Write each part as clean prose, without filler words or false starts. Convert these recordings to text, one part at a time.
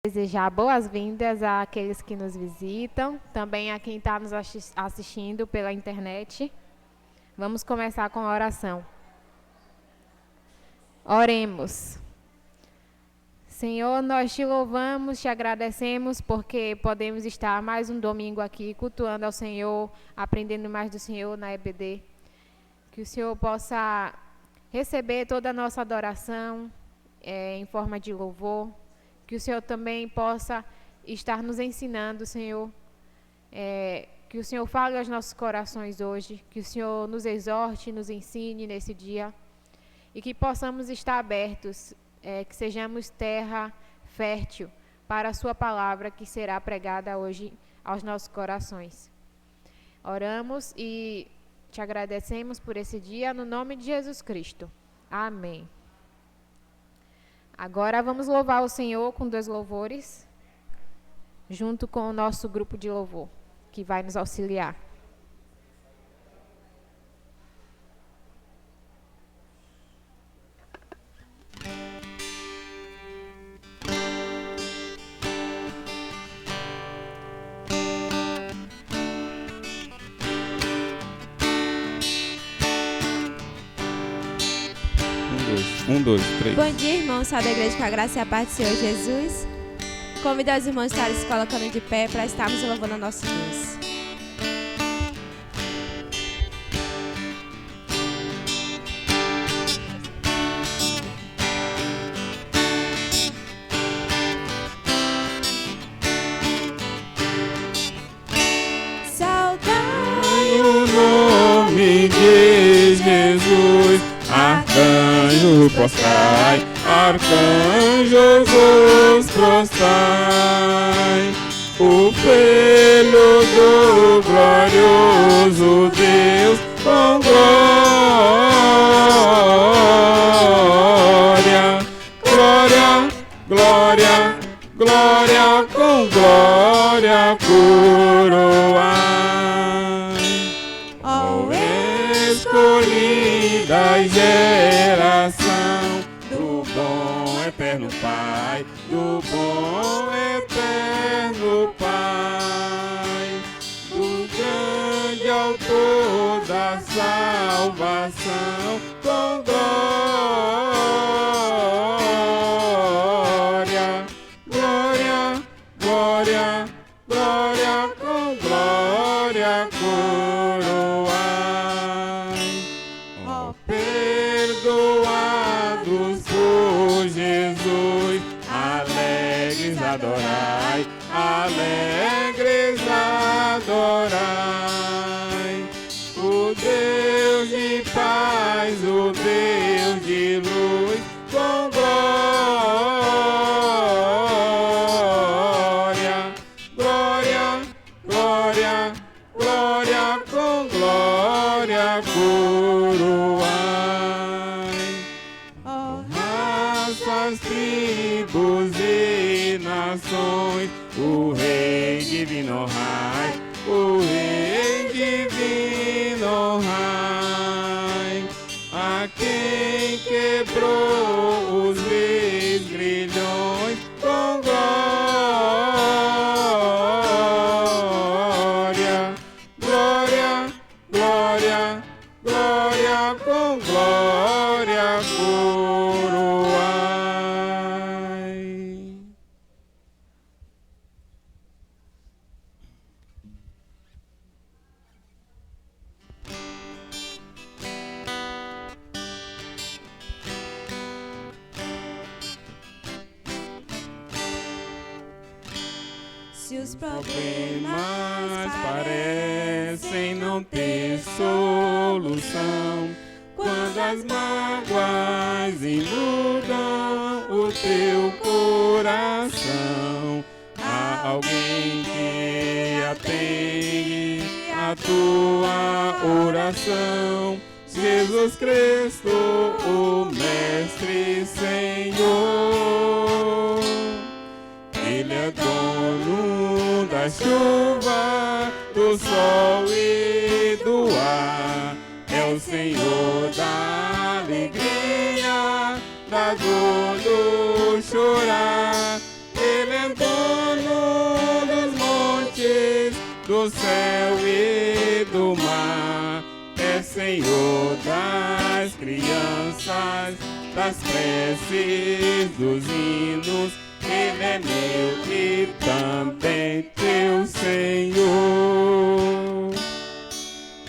Desejar boas-vindas àqueles que nos visitam, também a quem está nos assistindo pela internet. Vamos começar com a oração. Oremos. Senhor, nós te louvamos, te agradecemos porque podemos estar mais um domingo aqui cultuando ao Senhor, aprendendo mais do Senhor na EBD. Que o Senhor possa receber toda a nossa adoração em forma de louvor. Que o Senhor também possa estar nos ensinando, Senhor. Que o Senhor fale aos nossos corações hoje. Que o Senhor nos exorte, nos ensine nesse dia. E que possamos estar abertos, que sejamos terra fértil para a sua palavra que será pregada hoje aos nossos corações. Oramos e te agradecemos por esse dia, no nome de Jesus Cristo. Amém. Agora vamos louvar o Senhor com 2 louvores, junto com o nosso grupo de louvor, que vai nos auxiliar. Um, dois, três. Bom dia, irmãos, sal da igreja, com a graça e a paz do Senhor Jesus. Convido os irmãos a estarem se colocando de pé para estarmos louvando a nosso Deus. Saudai o nome de Jesus. Arcanjos prostrai, arcanjos vos prostrai, o filho do glorioso Deus com glória, glória, glória, glória, com glória coroai, ó escolhida geração do bom eterno Pai, do bom eterno Pai, do grande autor da salvação, com glória, glória, glória, glória, com glória coroai, ó perdoados por Jesus, alegres adorai, alegres adorai, o Deus de paz, o Deus de luz, com glória, glória, glória, glória, com glória coroai, ó raças, tribos e nações, o Rei divino Rai, o Rei divino Rai, a quem quebrou os reis grilhões, com glória, glória, glória, glória, com glória coroai. Se os Problemas parecem não ter solução, quando as mágoas inundam o teu coração, há alguém que atende a tua oração, Jesus Cristo, o Mestre Senhor. Ele é dono da chuva, do sol e do ar, é o Senhor da alegria, da dor do chorar. Ele é céu e do mar. É Senhor das crianças, das preces, dos hinos. Ele é meu e também teu Senhor.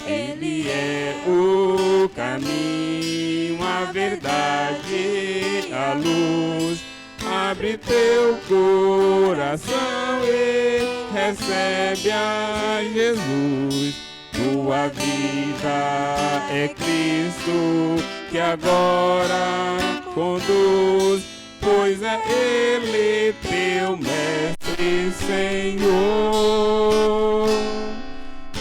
Ele é o caminho, a verdade, a luz. Abre teu coração e recebe a Jesus. Tua vida é Cristo que agora conduz, pois é Ele teu mestre e Senhor.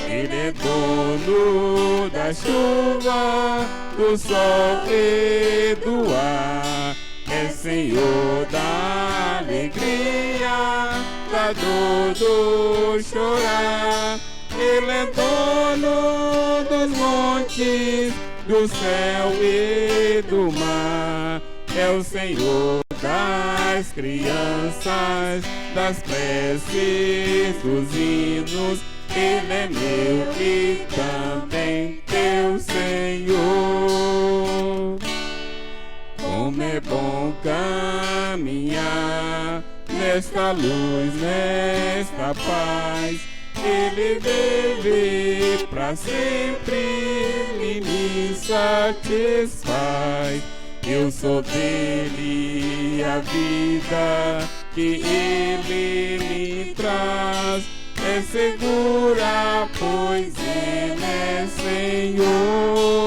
Ele é dono da chuva, do sol e do ar. É Senhor da alegria, da dor, do chorar. Ele é dono dos montes, do céu e do mar. É o Senhor das crianças, das preces, dos hinos. Ele é meu e também teu Senhor. Como é bom caminhar nesta luz, nesta paz. Ele vive pra sempre, me satisfaz. Eu sou dele, a vida que ele me traz é segura, pois ele é Senhor.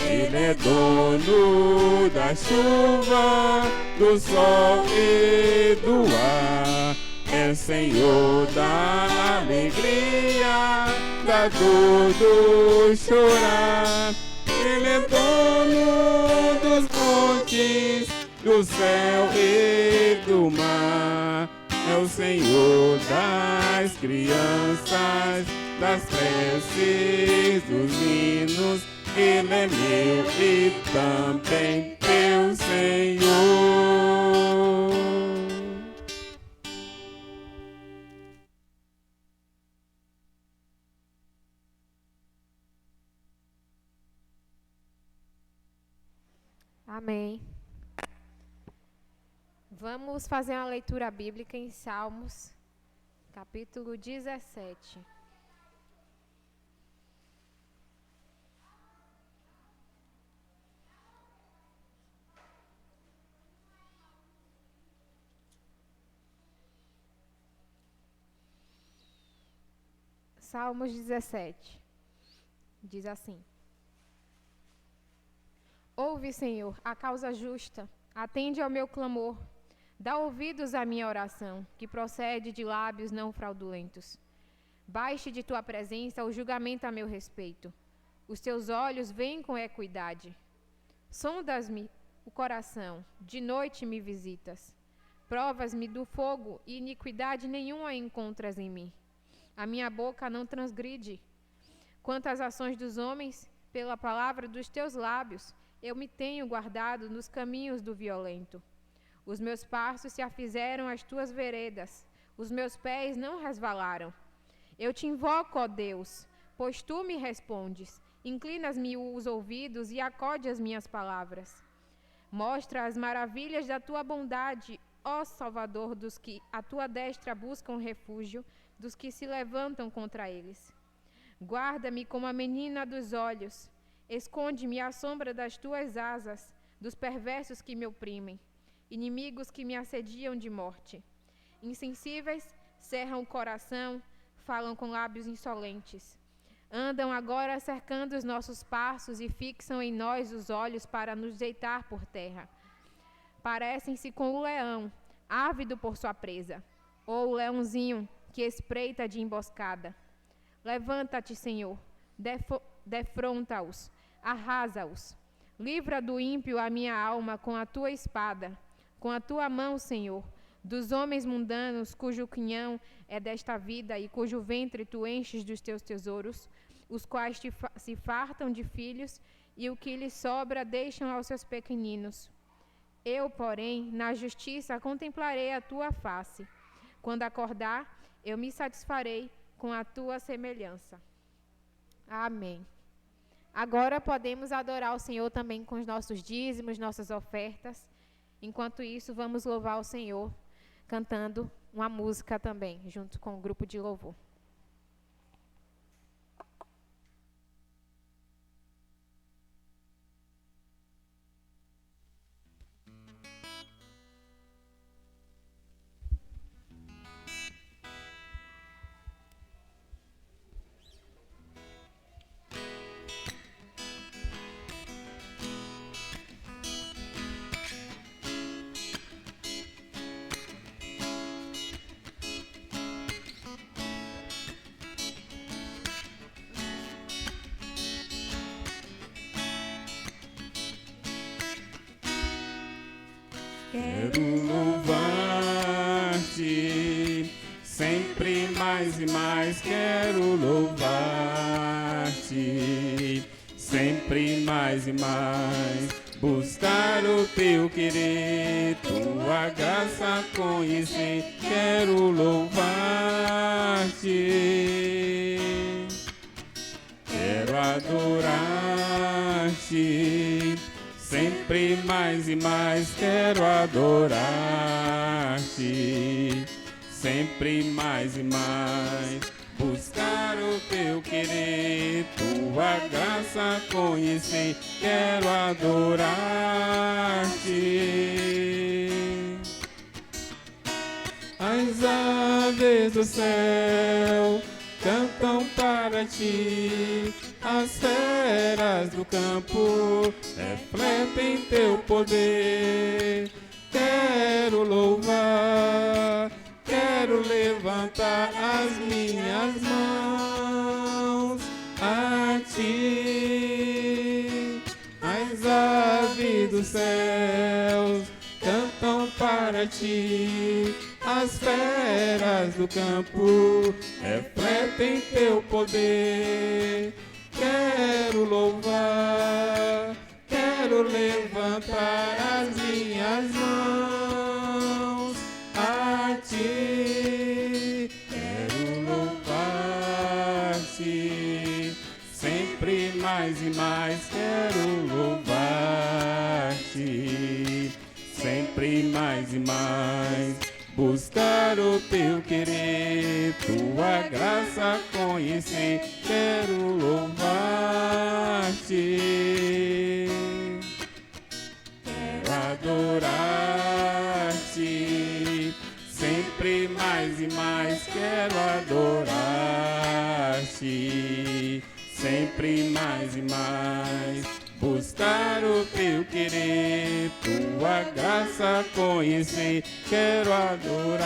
Ele é dono da chuva, do sol e do ar. É Senhor da alegria, da dor, do chorar. Ele é dono dos montes, do céu e do mar. É o Senhor das crianças, das preces, dos hinos. Ele é meu e também teu Senhor. Amém. Vamos fazer uma leitura bíblica em Salmos, capítulo 17. Salmos 17. Diz assim: Ouve, Senhor, a causa justa, atende ao meu clamor. Dá ouvidos à minha oração, que procede de lábios não fraudulentos. Baixe de tua presença o julgamento a meu respeito. Os teus olhos veem com equidade. Sondas-me o coração, de noite me visitas. Provas-me do fogo e iniquidade nenhuma encontras em mim. A minha boca não transgride. Quanto às ações dos homens, pela palavra dos teus lábios, eu me tenho guardado nos caminhos do violento. Os meus passos se afizeram às tuas veredas, os meus pés não resvalaram. Eu te invoco, ó Deus, pois tu me respondes. Inclinas-me os ouvidos e acode as minhas palavras. Mostra as maravilhas da tua bondade, ó Salvador dos que à tua destra buscam refúgio, dos que se levantam contra eles. Guarda-me como a menina dos olhos. Esconde-me à sombra das tuas asas, dos perversos que me oprimem, inimigos que me assediam de morte. Insensíveis, cerram o coração, falam com lábios insolentes. Andam agora cercando os nossos passos e fixam em nós os olhos para nos deitar por terra. Parecem-se com o leão, ávido por sua presa, ou o leãozinho que espreita de emboscada. Levanta-te, Senhor, defronta-os, arrasa-os. Livra do ímpio a minha alma com a tua espada, com a tua mão, Senhor, dos homens mundanos, cujo quinhão é desta vida e cujo ventre tu enches dos teus tesouros, os quais se fartam de filhos e o que lhes sobra deixam aos seus pequeninos. Eu, porém, na justiça contemplarei a tua face. Quando acordar, eu me satisfarei com a tua semelhança. Amém. Agora podemos adorar o Senhor também com os nossos dízimos, nossas ofertas. Enquanto isso, vamos louvar o Senhor cantando uma música também, junto com o grupo de louvor. Quero louvar-te, sempre mais e mais quero louvar-te, sempre mais e mais, buscar o teu querer, tua graça conhecer, quero louvar-te, quero adorar-te, sempre mais e mais quero adorar-te, sempre mais e mais, buscar o teu querer, tua graça conhecer, quero adorar-te. As aves do céu cantam para ti, as feras do campo refletem teu poder. Quero louvar, quero levantar as minhas mãos a ti. As aves dos céus cantam para ti, as feras do campo refletem teu poder. Quero louvar, quero levantar as minhas mãos a ti. Quero louvar-te, sempre mais e mais quero louvar-te, sempre mais e mais, buscar o teu querer, tua graça conhecer, quero louvar-te, quero adorar-te, sempre mais e mais quero adorar-te, sempre mais e mais, buscar o teu querer, tua graça conhecer, quero adorar-te.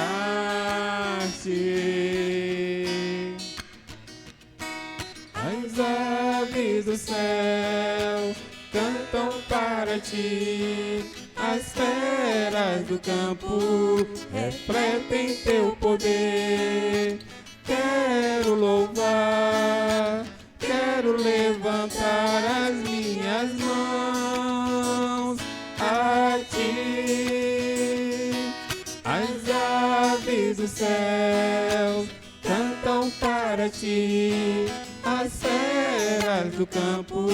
As aves do céu cantam para ti, as feras do campo refletem teu poder. Quero louvar, quero levantar as minhas mãos a ti. As aves do céu cantam para ti, as feras do campo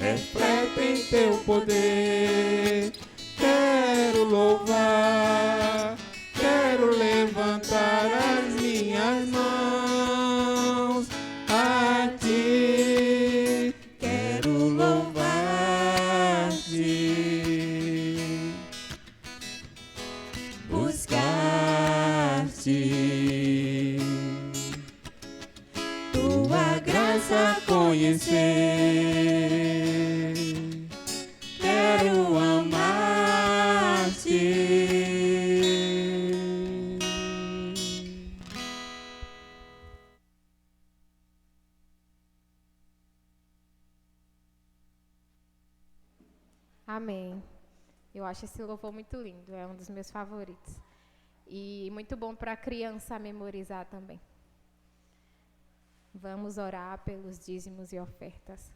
refletem teu poder. Quero louvar, quero levantar as minhas mãos a ti. Quero louvar-te, buscar-te, tua graça conhecer, quero amar-te. Amém. Eu acho esse louvor muito lindo, é um dos meus favoritos. E muito bom para a criança memorizar também. Vamos orar pelos dízimos e ofertas.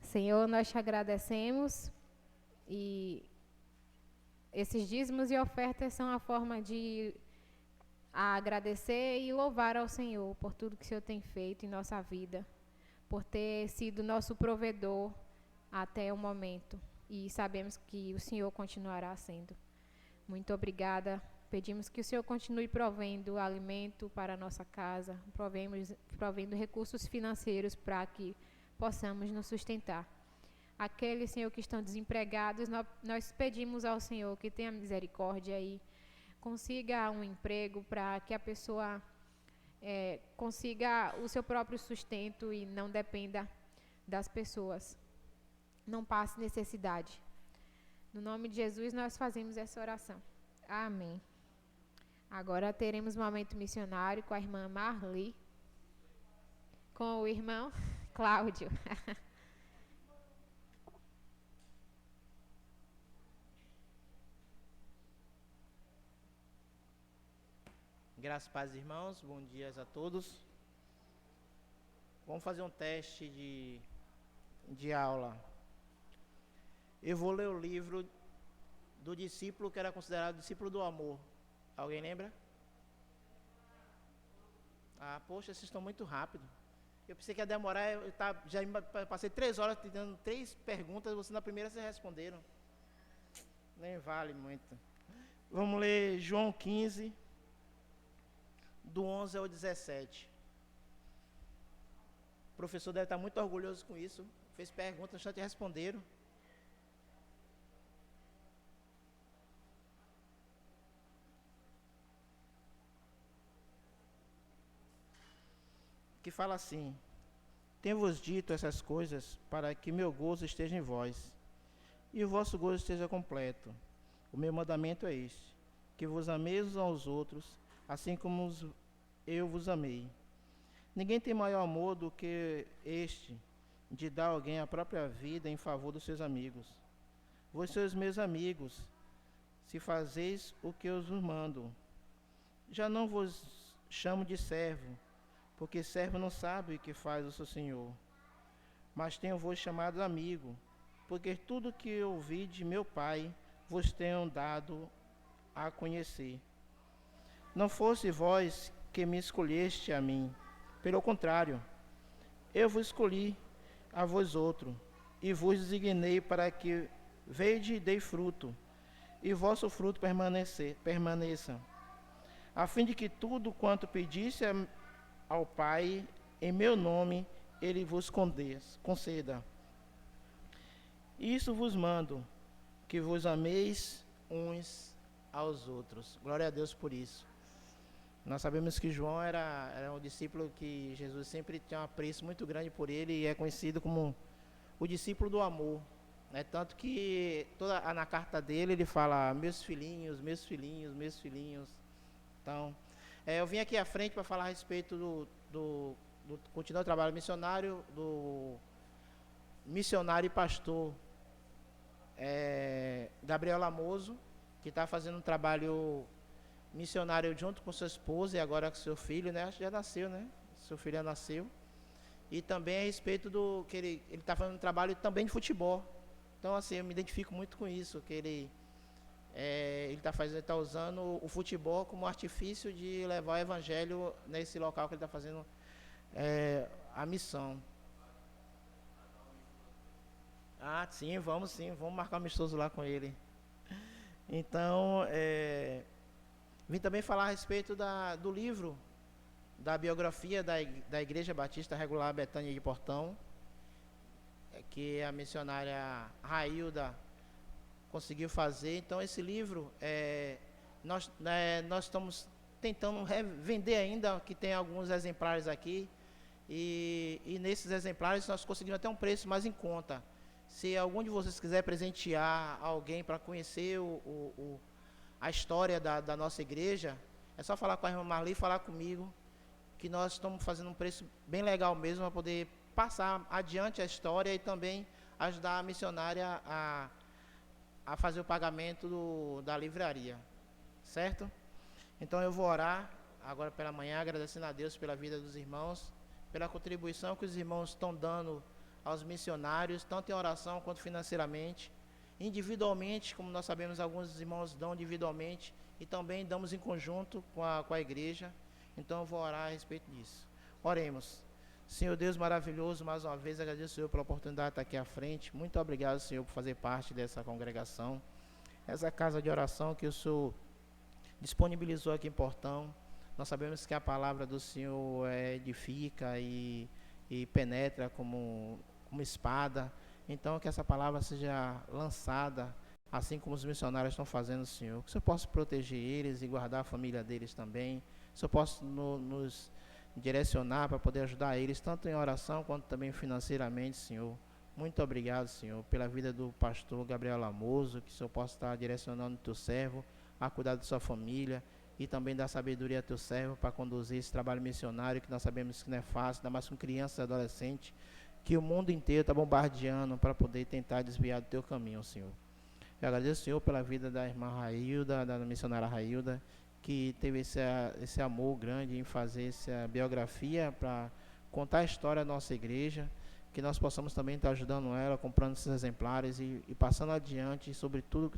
Senhor, nós te agradecemos e esses dízimos e ofertas são a forma de a agradecer e louvar ao Senhor por tudo que o Senhor tem feito em nossa vida, por ter sido nosso provedor até o momento. E sabemos que o Senhor continuará sendo. Muito obrigada. Pedimos que o Senhor continue provendo alimento para a nossa casa, provendo recursos financeiros para que possamos nos sustentar. Aqueles, Senhor, que estão desempregados, nós pedimos ao Senhor que tenha misericórdia e consiga um emprego para que a pessoa consiga o seu próprio sustento e não dependa das pessoas, não passe necessidade. No nome de Jesus nós fazemos essa oração. Amém. Agora teremos um momento missionário com a irmã Marli, com o irmão Cláudio. Graças, paz, irmãos, bom dia a todos. Vamos fazer um teste de aula. Eu vou ler o livro do discípulo que era considerado discípulo do amor. Alguém lembra? Ah, poxa, vocês estão muito rápido. Eu pensei que ia demorar, já passei 3 horas tentando 3 perguntas, vocês na primeira vocês responderam. Nem vale muito. Vamos ler João 15, do 11 ao 17. O professor deve estar muito orgulhoso com isso. Fez perguntas, só te responderam. Que fala assim: tenho-vos dito essas coisas para que meu gozo esteja em vós e o vosso gozo esteja completo. O meu mandamento é este: que vos ameis uns aos outros, assim como eu vos amei. Ninguém tem maior amor do que este, de dar a alguém a própria vida em favor dos seus amigos. Vós sois meus amigos, se fazeis o que eu vos mando. Já não vos chamo de servo, porque servo não sabe o que faz o seu senhor. Mas tenho-vos chamado amigo, porque tudo que ouvi de meu Pai vos tenho dado a conhecer. Não fosse vós que me escolheste a mim, pelo contrário, eu vos escolhi a vós outro, e vos designei para que vede e dei fruto, e vosso fruto permaneça, a fim de que tudo quanto pedisse ao Pai, em meu nome, Ele vos conceda. Isso vos mando, que vos ameis uns aos outros. Glória a Deus por isso. Nós sabemos que João era um discípulo que Jesus sempre tinha um apreço muito grande por ele e é conhecido como o discípulo do amor. Né? Tanto que na carta dele ele fala: meus filhinhos, meus filhinhos, meus filhinhos. Então, eu vim aqui à frente para falar a respeito do continuar o trabalho missionário, do missionário e pastor Gabriel Lamoso, que está fazendo um trabalho missionário junto com sua esposa e agora com seu filho, né? Acho que já nasceu, né? Seu filho já nasceu. E também a respeito do que ele está fazendo um trabalho também de futebol. Então, assim, eu me identifico muito com isso, que ele está usando o futebol como artifício de levar o evangelho nesse local que ele está fazendo a missão. Ah, sim, vamos marcar um amistoso lá com ele. Então, vim também falar a respeito do livro, da biografia da Igreja Batista Regular Betânia de Portão, que a missionária Railda conseguiu fazer. Então, esse livro, nós estamos tentando vender ainda, que tem alguns exemplares aqui, e nesses exemplares nós conseguimos até um preço mais em conta. Se algum de vocês quiser presentear alguém para conhecer a história da nossa igreja, é só falar com a irmã Marli e falar comigo, que nós estamos fazendo um preço bem legal mesmo, para poder passar adiante a história e também ajudar a missionária a fazer o pagamento da livraria, certo? Então eu vou orar agora pela manhã, agradecendo a Deus pela vida dos irmãos, pela contribuição que os irmãos estão dando aos missionários, tanto em oração quanto financeiramente. individualmente, como nós sabemos, alguns irmãos dão individualmente, e também damos em conjunto com a igreja. Então eu vou orar a respeito disso. Oremos. Senhor Deus maravilhoso, mais uma vez agradeço, Senhor, pela oportunidade de estar aqui à frente. Muito obrigado, Senhor, por fazer parte dessa congregação, essa casa de oração que o Senhor disponibilizou aqui em Portão. Nós sabemos que a palavra do Senhor edifica e penetra como espada. Então que essa palavra seja lançada, assim como os missionários estão fazendo, Senhor. Que o Senhor possa proteger eles e guardar a família deles também. Que o Senhor possa nos direcionar para poder ajudar eles, tanto em oração quanto também financeiramente, Senhor. Muito obrigado, Senhor, pela vida do pastor Gabriel Lamoso, que o Senhor possa estar direcionando o teu servo a cuidar da sua família e também dar sabedoria ao teu servo para conduzir esse trabalho missionário, que nós sabemos que não é fácil, ainda mais com crianças e adolescentes, que o mundo inteiro está bombardeando para poder tentar desviar do teu caminho, Senhor. Eu agradeço, Senhor, pela vida da irmã Railda, da missionária Railda, que teve esse amor grande em fazer essa biografia para contar a história da nossa igreja, que nós possamos também estar ajudando ela, comprando esses exemplares e passando adiante sobre tudo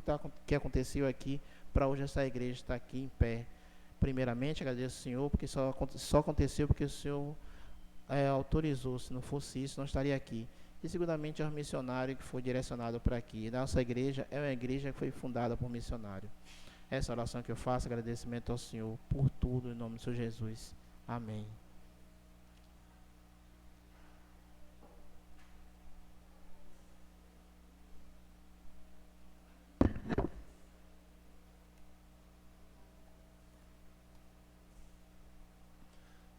que aconteceu aqui, para hoje essa igreja estar aqui em pé. Primeiramente, agradeço ao Senhor, porque só aconteceu porque o Senhor autorizou. Se não fosse isso, não estaria aqui. E segundamente, aos missionários que foi direcionado para aqui. Nossa igreja é uma igreja que foi fundada por missionário. Essa oração que eu faço, agradecimento ao Senhor por tudo, em nome do Senhor Jesus. Amém.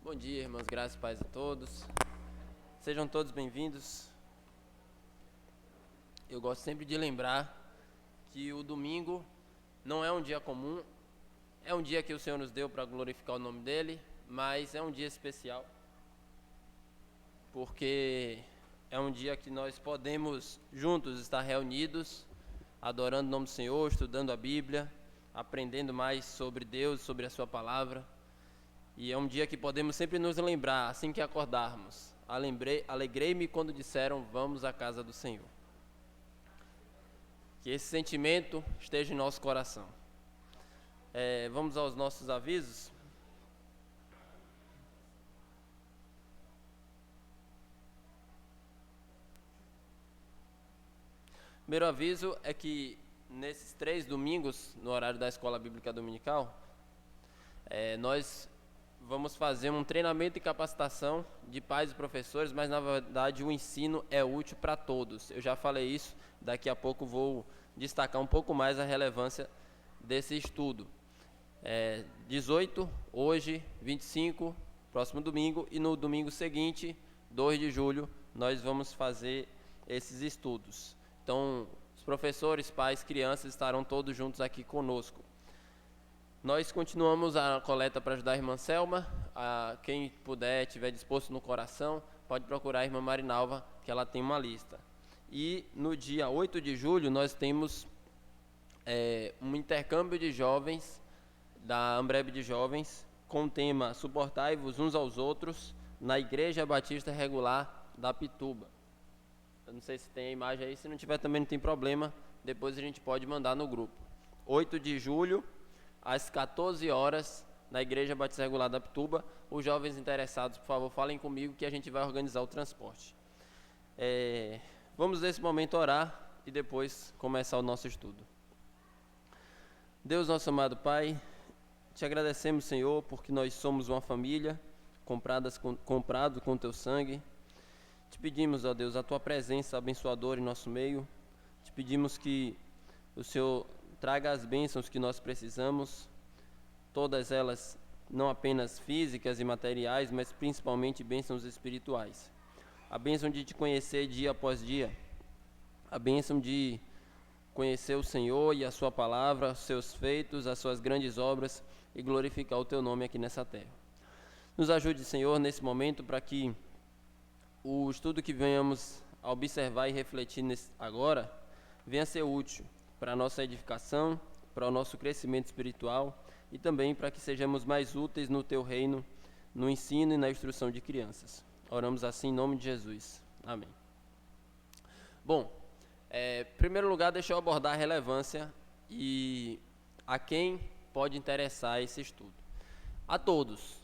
Bom dia, irmãos, graças e paz a todos. Sejam todos bem-vindos. Eu gosto sempre de lembrar que o domingo não é um dia comum, é um dia que o Senhor nos deu para glorificar o nome dEle, mas é um dia especial, porque é um dia que nós podemos juntos estar reunidos, adorando o nome do Senhor, estudando a Bíblia, aprendendo mais sobre Deus, sobre a sua palavra. E é um dia que podemos sempre nos lembrar, assim que acordarmos. Alegrei-me quando disseram, vamos à casa do Senhor. Que esse sentimento esteja em nosso coração. Vamos aos nossos avisos. Primeiro aviso é que nesses 3 domingos, no horário da Escola Bíblica Dominical, nós vamos fazer um treinamento e capacitação de pais e professores, mas na verdade o ensino é útil para todos. Eu já falei isso, daqui a pouco vou destacar um pouco mais a relevância desse estudo. 18, hoje, 25, próximo domingo, e no domingo seguinte, 2 de julho, nós vamos fazer esses estudos. Então, os professores, pais, crianças estarão todos juntos aqui conosco. Nós continuamos a coleta para ajudar a irmã Selma. Quem puder, tiver disposto no coração, pode procurar a irmã Marinalva, que ela tem uma lista. E no dia 8 de julho, nós temos um intercâmbio de jovens, da Ambreb de Jovens, com o tema Suportai-vos uns aos outros, na Igreja Batista Regular da Pituba. Eu não sei se tem a imagem aí, se não tiver também não tem problema, depois a gente pode mandar no grupo. 8 de julho, às 14 horas, na Igreja Batista Regular da Pituba. Os jovens interessados, por favor, falem comigo que a gente vai organizar o transporte. Vamos nesse momento orar e depois começar o nosso estudo. Deus, nosso amado Pai, te agradecemos, Senhor, porque nós somos uma família comprado com teu sangue. Te pedimos, ó Deus, a tua presença abençoadora em nosso meio. Te pedimos que o Senhor traga as bênçãos que nós precisamos, todas elas não apenas físicas e materiais, mas principalmente bênçãos espirituais. A bênção de te conhecer dia após dia, a bênção de conhecer o Senhor e a sua palavra, os seus feitos, as suas grandes obras e glorificar o teu nome aqui nessa terra. Nos ajude, Senhor, nesse momento para que o estudo que venhamos a observar e refletir agora venha a ser útil para a nossa edificação, para o nosso crescimento espiritual e também para que sejamos mais úteis no teu reino, no ensino e na instrução de crianças. Oramos assim em nome de Jesus. Amém. Bom, Em primeiro lugar, deixa eu abordar a relevância e a quem pode interessar esse estudo. A todos.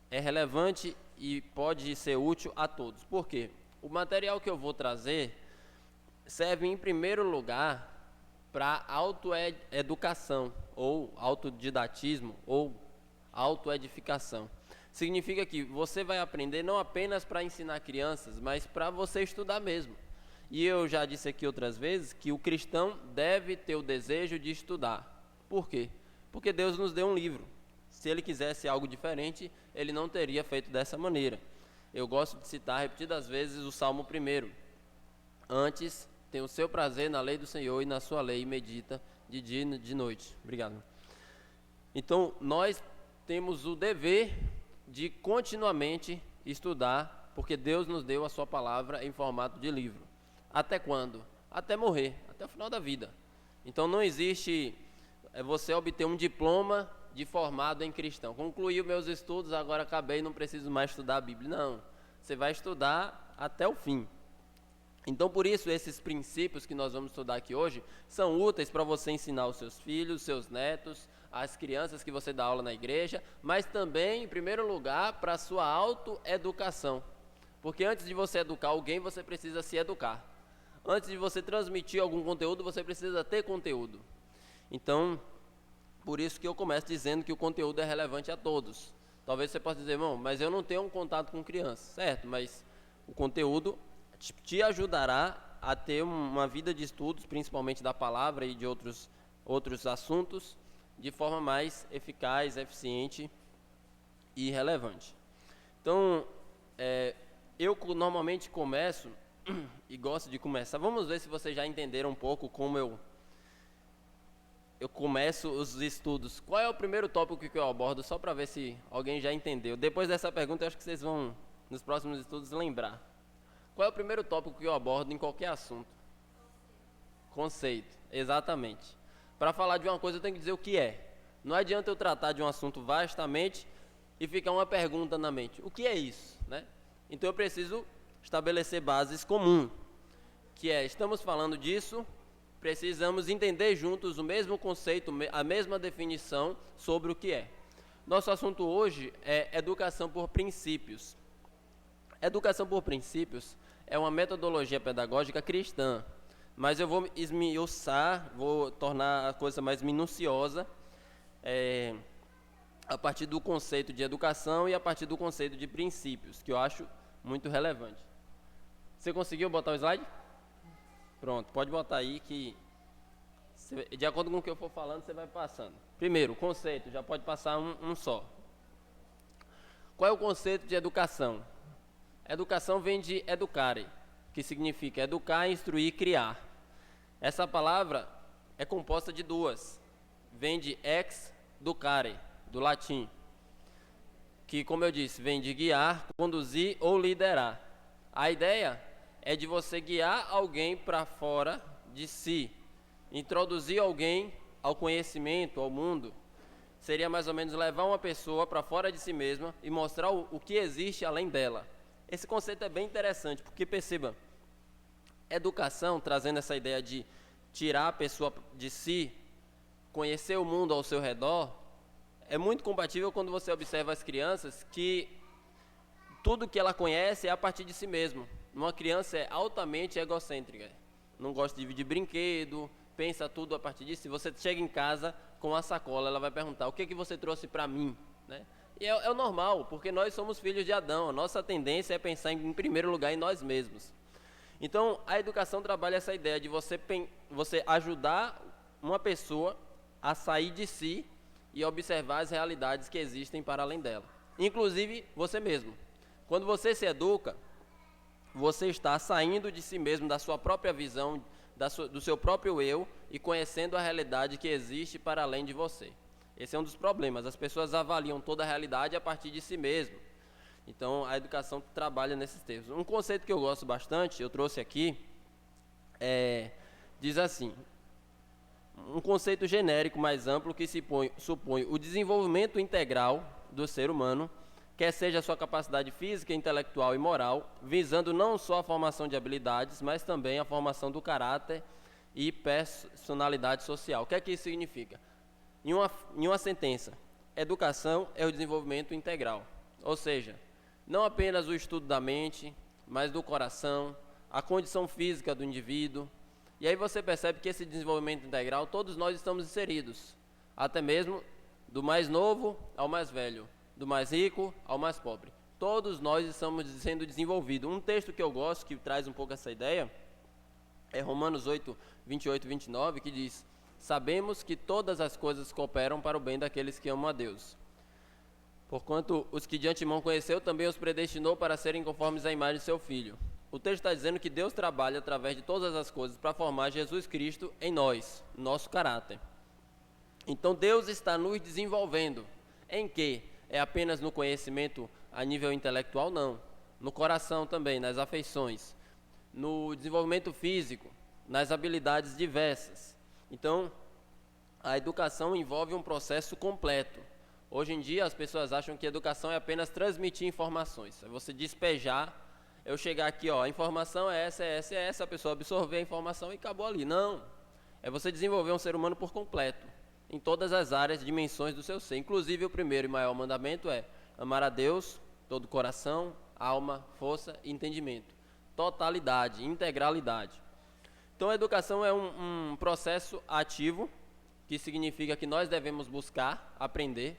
É relevante e pode ser útil a todos. Por quê? O material que eu vou trazer serve, em primeiro lugar, para autoeducação, ou autodidatismo, ou autoedificação. Significa que você vai aprender não apenas para ensinar crianças, mas para você estudar mesmo. E eu já disse aqui outras vezes que o cristão deve ter o desejo de estudar. Por quê? Porque Deus nos deu um livro. Se ele quisesse algo diferente, ele não teria feito dessa maneira. Eu gosto de citar repetidas vezes o Salmo 1. Antes, tem o seu prazer na lei do Senhor e na sua lei medita de dia e de noite. Obrigado. Então, nós temos o dever de continuamente estudar, porque Deus nos deu a sua palavra em formato de livro. Até quando? Até morrer, até o final da vida. Então não existe você obter um diploma de formado em cristão. Concluí os meus estudos, agora acabei, não preciso mais estudar a Bíblia. Não, você vai estudar até o fim. Então por isso esses princípios que nós vamos estudar aqui hoje são úteis para você ensinar os seus filhos, seus netos, as crianças que você dá aula na igreja, mas também, em primeiro lugar, para a sua autoeducação. Porque antes de você educar alguém, você precisa se educar. Antes de você transmitir algum conteúdo, você precisa ter conteúdo. Então, por isso que eu começo dizendo que o conteúdo é relevante a todos. Talvez você possa dizer, irmão, mas eu não tenho um contato com crianças. Certo, mas o conteúdo te ajudará a ter uma vida de estudos, principalmente da palavra e de outros assuntos, de forma mais eficaz, eficiente e relevante. Então, eu normalmente começo e gosto de começar. Vamos ver se vocês já entenderam um pouco como eu começo os estudos. Qual é o primeiro tópico que eu abordo, só para ver se alguém já entendeu. Depois dessa pergunta, eu acho que vocês vão, nos próximos estudos, lembrar. Qual é o primeiro tópico que eu abordo em qualquer assunto? Conceito, exatamente. Para falar de uma coisa, eu tenho que dizer o que é. Não adianta eu tratar de um assunto vastamente e ficar uma pergunta na mente. O que é isso? Né? Então eu preciso estabelecer bases comuns, que é, estamos falando disso, precisamos entender juntos o mesmo conceito, a mesma definição sobre o que é. Nosso assunto hoje é educação por princípios. Educação por princípios é uma metodologia pedagógica cristã, mas eu vou esmiuçar, vou tornar a coisa mais minuciosa a partir do conceito de educação e a partir do conceito de princípios, que eu acho muito relevante. Você conseguiu botar o slide? Pronto, pode botar aí que, de acordo com o que eu for falando, você vai passando. Primeiro, o conceito, já pode passar um só. Qual é o conceito de educação? Educação vem de educare, que significa educar, instruir, criar. Essa palavra é composta de duas. Vem de ex ducare, do latim, que, como eu disse, vem de guiar, conduzir ou liderar. A ideia é de você guiar alguém para fora de si, introduzir alguém ao conhecimento, ao mundo. Seria mais ou menos levar uma pessoa para fora de si mesma e mostrar o que existe além dela. Esse conceito é bem interessante, porque perceba, educação, trazendo essa ideia de tirar a pessoa de si, conhecer o mundo ao seu redor, é muito compatível quando você observa as crianças que tudo que ela conhece é a partir de si mesmo. Uma criança é altamente egocêntrica, não gosta de dividir brinquedo, pensa tudo a partir disso. Se você chega em casa com a sacola, ela vai perguntar, o que você trouxe para mim? Né? E é o normal, porque nós somos filhos de Adão, a nossa tendência é pensar em primeiro lugar em nós mesmos. Então, a educação trabalha essa ideia de você ajudar uma pessoa a sair de si e observar as realidades que existem para além dela. Inclusive, você mesmo. Quando você se educa, você está saindo de si mesmo, da sua própria visão, do seu próprio eu e conhecendo a realidade que existe para além de você. Esse é um dos problemas. As pessoas avaliam toda a realidade a partir de si mesmo. Então, a educação trabalha nesses termos. Um conceito que eu gosto bastante, eu trouxe aqui, diz assim, um conceito genérico mais amplo que supõe o desenvolvimento integral do ser humano quer seja a sua capacidade física, intelectual e moral, visando não só a formação de habilidades, mas também a formação do caráter e personalidade social. O que é que isso significa? Em uma sentença, educação é o desenvolvimento integral, ou seja, não apenas o estudo da mente, mas do coração, a condição física do indivíduo. E aí você percebe que esse desenvolvimento integral, todos nós estamos inseridos, até mesmo do mais novo ao mais velho, do mais rico ao mais pobre. Todos nós estamos sendo desenvolvidos. Um texto que eu gosto, que traz um pouco essa ideia, é Romanos 8, 28 e 29, que diz: sabemos que todas as coisas cooperam para o bem daqueles que amam a Deus. Porquanto os que de antemão conheceu, também os predestinou para serem conformes à imagem de seu Filho. O texto está dizendo que Deus trabalha através de todas as coisas para formar Jesus Cristo em nós, nosso caráter. Então Deus está nos desenvolvendo. Em quê? É apenas no conhecimento a nível intelectual? Não. No coração também, nas afeições, no desenvolvimento físico, nas habilidades diversas. Então, a educação envolve um processo completo. Hoje em dia, as pessoas acham que educação é apenas transmitir informações. É você despejar, eu chegar aqui, ó, a informação é essa, a pessoa absorver a informação e acabou ali. Não. É você desenvolver um ser humano por completo, em todas as áreas, dimensões do seu ser. Inclusive, o primeiro e maior mandamento é amar a Deus, todo o coração, alma, força e entendimento. Totalidade, integralidade. Então, a educação é um processo ativo, que significa que nós devemos buscar aprender.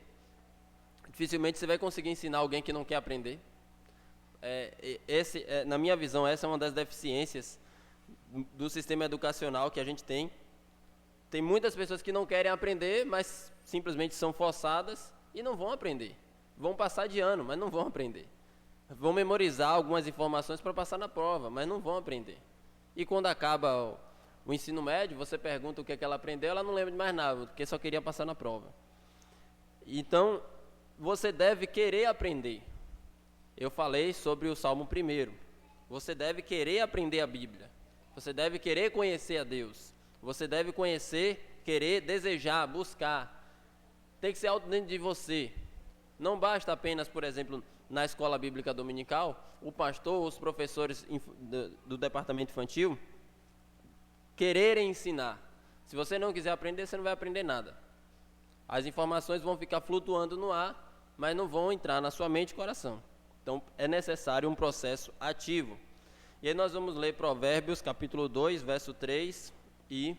Dificilmente você vai conseguir ensinar alguém que não quer aprender. Na minha visão, essa é uma das deficiências do sistema educacional que a gente tem. Tem muitas pessoas que não querem aprender, mas simplesmente são forçadas e não vão aprender. Vão passar de ano, mas não vão aprender. Vão memorizar algumas informações para passar na prova, mas não vão aprender. E quando acaba o ensino médio, você pergunta o que é que ela aprendeu, ela não lembra de mais nada, porque só queria passar na prova. Então, você deve querer aprender. Eu falei sobre o Salmo 1. Você deve querer aprender a Bíblia. Você deve querer conhecer a Deus. Você deve conhecer, querer, desejar, buscar. Tem que ser algo dentro de você. Não basta apenas, por exemplo, na escola bíblica dominical, o pastor, os professores do departamento infantil quererem ensinar. Se você não quiser aprender, você não vai aprender nada. As informações vão ficar flutuando no ar, mas não vão entrar na sua mente e coração. Então, é necessário um processo ativo. E aí nós vamos ler Provérbios, capítulo 2, verso 3 e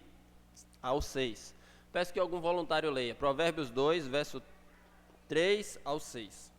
ao 6. Peço que algum voluntário leia. Provérbios 2, verso 3 ao 6.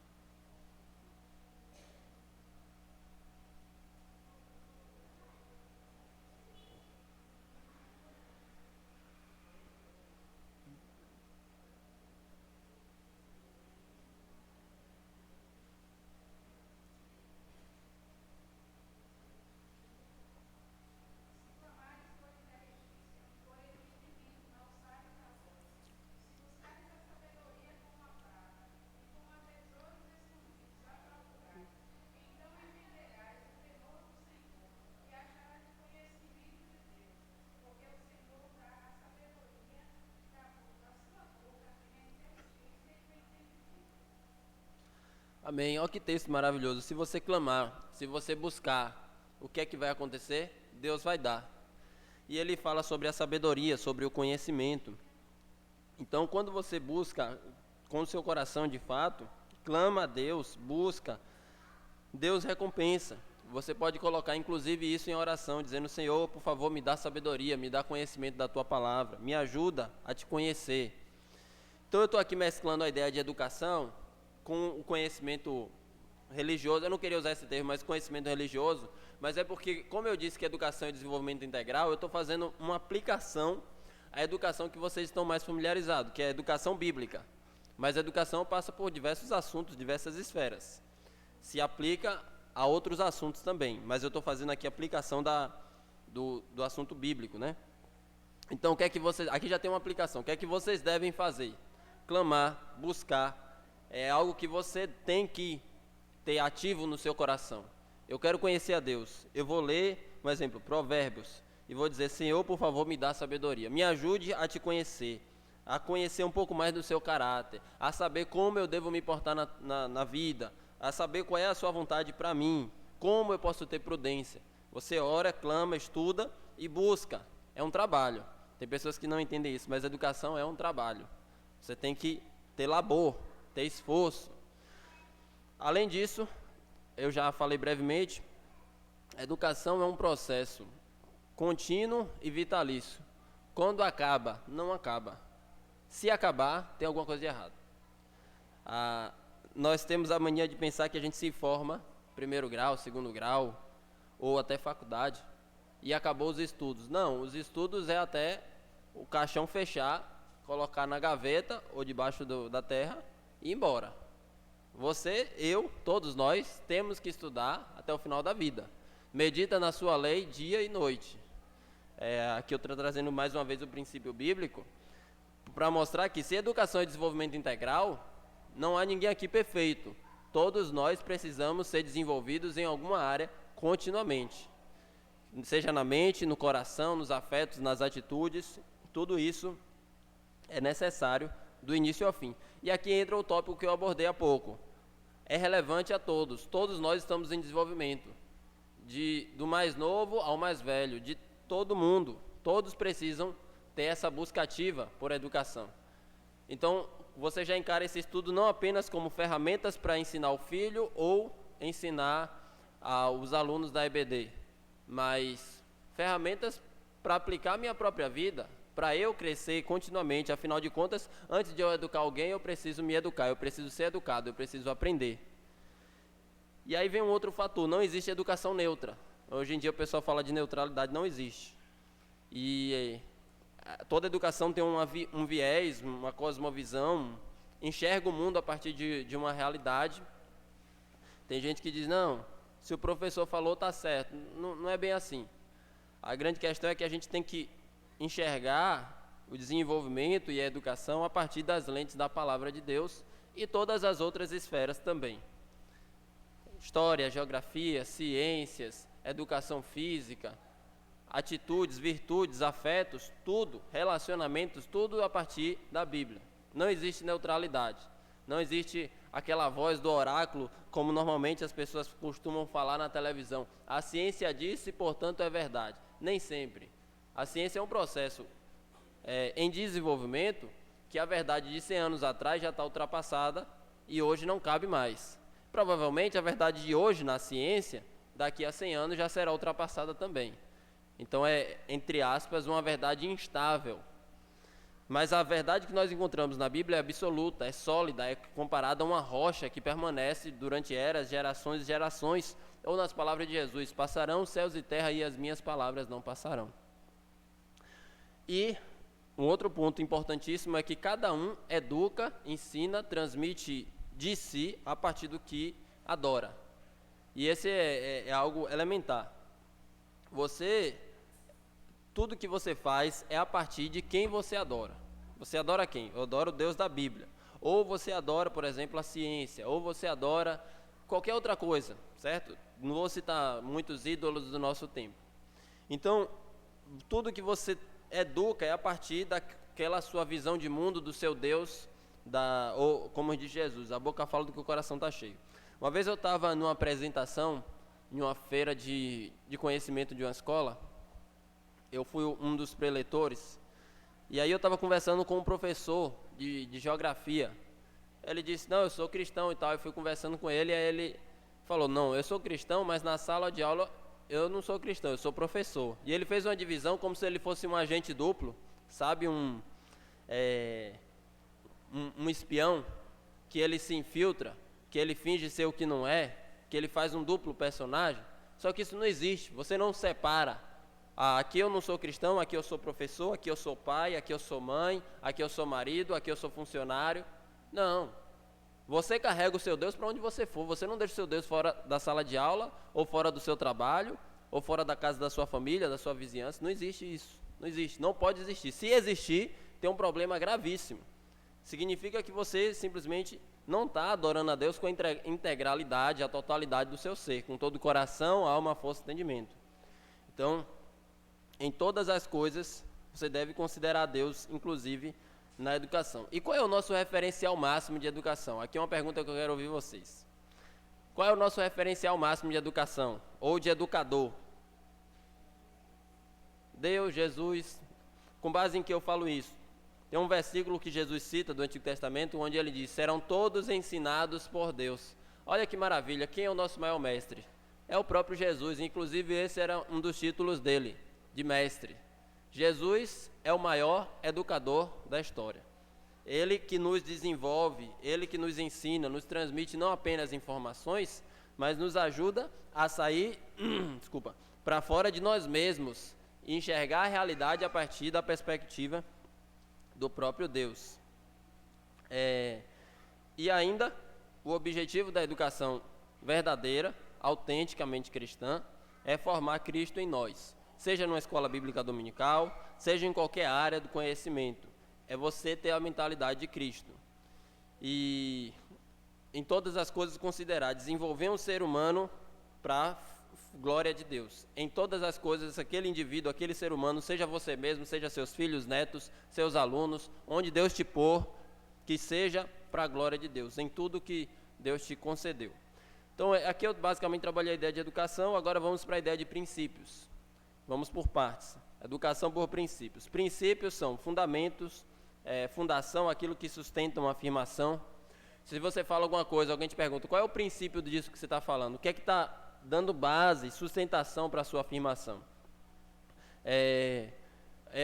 Amém. Olha que texto maravilhoso. Se você clamar, se você buscar, o que é que vai acontecer? Deus vai dar. E ele fala sobre a sabedoria, sobre o conhecimento. Então, quando você busca com o seu coração de fato, clama a Deus, busca, Deus recompensa. Você pode colocar inclusive isso em oração, dizendo: Senhor, por favor, me dá sabedoria, me dá conhecimento da Tua palavra, me ajuda a Te conhecer. Então eu estou aqui mesclando a ideia de educação com o conhecimento religioso. Eu não queria usar esse termo, mas conhecimento religioso, mas é porque, como eu disse que educação é desenvolvimento integral, eu estou fazendo uma aplicação à educação que vocês estão mais familiarizados, que é a educação bíblica. Mas a educação passa por diversos assuntos, diversas esferas. Se aplica a outros assuntos também, mas eu estou fazendo aqui a aplicação do assunto bíblico, né? Então, o que é que vocês... Aqui já tem uma aplicação. O que é que vocês devem fazer? Clamar, buscar. É algo que você tem que ter ativo no seu coração. Eu quero conhecer a Deus. Eu vou ler, por exemplo, Provérbios, e vou dizer: Senhor, por favor, me dá sabedoria. Me ajude a Te conhecer, a conhecer um pouco mais do seu caráter, a saber como eu devo me portar na vida, a saber qual é a sua vontade para mim, como eu posso ter prudência. Você ora, clama, estuda e busca. É um trabalho. Tem pessoas que não entendem isso, mas educação é um trabalho. Você tem que ter labor, ter esforço. Além disso, eu já falei brevemente, a educação é um processo contínuo e vitalício. Quando acaba, não acaba. Se acabar, tem alguma coisa de errado. Nós temos a mania de pensar que a gente se forma, primeiro grau, segundo grau, ou até faculdade, e acabou os estudos. Não, os estudos é até o caixão fechar, colocar na gaveta ou debaixo da terra e ir embora. Você, eu, todos nós, temos que estudar até o final da vida. Medita na sua lei dia e noite. Aqui eu estou trazendo mais uma vez o princípio bíblico, para mostrar que se educação é desenvolvimento integral, não há ninguém aqui perfeito. Todos nós precisamos ser desenvolvidos em alguma área continuamente. Seja na mente, no coração, nos afetos, nas atitudes, tudo isso é necessário do início ao fim. E aqui entra o tópico que eu abordei há pouco. É relevante a todos. Todos nós estamos em desenvolvimento. Do mais novo ao mais velho, de todo mundo. Todos precisam ter essa busca ativa por educação. Então, você já encara esse estudo não apenas como ferramentas para ensinar o filho ou ensinar os alunos da EBD, mas ferramentas para aplicar a minha própria vida, para eu crescer continuamente. Afinal de contas, antes de eu educar alguém, eu preciso me educar, eu preciso ser educado, eu preciso aprender. E aí vem um outro fator, não existe educação neutra. Hoje em dia o pessoal fala de neutralidade, não existe. E toda educação tem um viés, uma cosmovisão, enxerga o mundo a partir de uma realidade. Tem gente que diz, não, se o professor falou, está certo. Não é bem assim. A grande questão é que a gente tem que enxergar o desenvolvimento e a educação a partir das lentes da palavra de Deus e todas as outras esferas também. História, geografia, ciências, educação física, atitudes, virtudes, afetos, tudo, relacionamentos, tudo a partir da Bíblia. Não existe neutralidade. Não existe aquela voz do oráculo, como normalmente as pessoas costumam falar na televisão. A ciência disse, portanto é verdade. Nem sempre. A ciência é um processo em desenvolvimento que a verdade de 100 anos atrás já está ultrapassada e hoje não cabe mais. Provavelmente a verdade de hoje na ciência, daqui a 100 anos já será ultrapassada também. Então é, entre aspas, uma verdade instável. Mas a verdade que nós encontramos na Bíblia é absoluta, é sólida, é comparada a uma rocha que permanece durante eras, gerações e gerações. Ou nas palavras de Jesus, passarão céus e terra e as minhas palavras não passarão. E um outro ponto importantíssimo é que cada um educa, ensina, transmite de si a partir do que adora. E esse é algo elementar. Tudo que você faz é a partir de quem você adora. Você adora quem? Eu adoro o Deus da Bíblia. Ou você adora, por exemplo, a ciência, ou você adora qualquer outra coisa, certo? Não vou citar muitos ídolos do nosso tempo. Então, tudo que você educa é a partir daquela sua visão de mundo, do seu Deus, ou como diz Jesus, a boca fala do que o coração está cheio. Uma vez eu estava numa apresentação, em uma feira de conhecimento de uma escola. Eu fui um dos preletores, e aí eu estava conversando com um professor de geografia. Ele disse, não, eu sou cristão e tal. Eu fui conversando com ele, e aí ele falou, não, eu sou cristão, mas na sala de aula eu não sou cristão, eu sou professor. E ele fez uma divisão como se ele fosse um agente duplo, sabe, um espião, que ele se infiltra, que ele finge ser o que não é, que ele faz um duplo personagem. Só que isso não existe, você não separa. Aqui eu não sou cristão, aqui eu sou professor, aqui eu sou pai, aqui eu sou mãe, aqui eu sou marido, aqui eu sou funcionário. Não. Você carrega o seu Deus para onde você for. Você não deixa o seu Deus fora da sala de aula, ou fora do seu trabalho, ou fora da casa da sua família, da sua vizinhança. Não existe isso. Não existe. Não pode existir. Se existir, tem um problema gravíssimo. Significa que você simplesmente não está adorando a Deus com a integralidade, a totalidade do seu ser, com todo o coração, alma, força e entendimento. Então, em todas as coisas, você deve considerar Deus, inclusive na educação. E qual é o nosso referencial máximo de educação? Aqui é uma pergunta que eu quero ouvir vocês. Qual é o nosso referencial máximo de educação? Ou de educador? Deus, Jesus. Com base em que eu falo isso? Tem um versículo que Jesus cita do Antigo Testamento, onde ele diz: serão todos ensinados por Deus. Olha que maravilha, quem é o nosso maior mestre? É o próprio Jesus, inclusive esse era um dos títulos dele, de mestre. Jesus é o maior educador da história. Ele que nos desenvolve, ele que nos ensina, nos transmite não apenas informações, mas nos ajuda a sair para fora de nós mesmos e enxergar a realidade a partir da perspectiva do próprio Deus. E ainda, o objetivo da educação verdadeira, autenticamente cristã, é formar Cristo em nós. Seja numa escola bíblica dominical, seja em qualquer área do conhecimento. É você ter a mentalidade de Cristo. E em todas as coisas considerar, desenvolver um ser humano para glória de Deus. Em todas as coisas, aquele indivíduo, aquele ser humano, seja você mesmo, seja seus filhos, netos, seus alunos, onde Deus te pôr, que seja para a glória de Deus, em tudo que Deus te concedeu. Então, aqui eu basicamente trabalhei a ideia de educação, agora vamos para a ideia de princípios. Vamos por partes. Educação por princípios. Princípios são fundamentos, fundação, aquilo que sustenta uma afirmação. Se você fala alguma coisa, alguém te pergunta, qual é o princípio disso que você está falando? O que é que está dando base, sustentação para a sua afirmação? É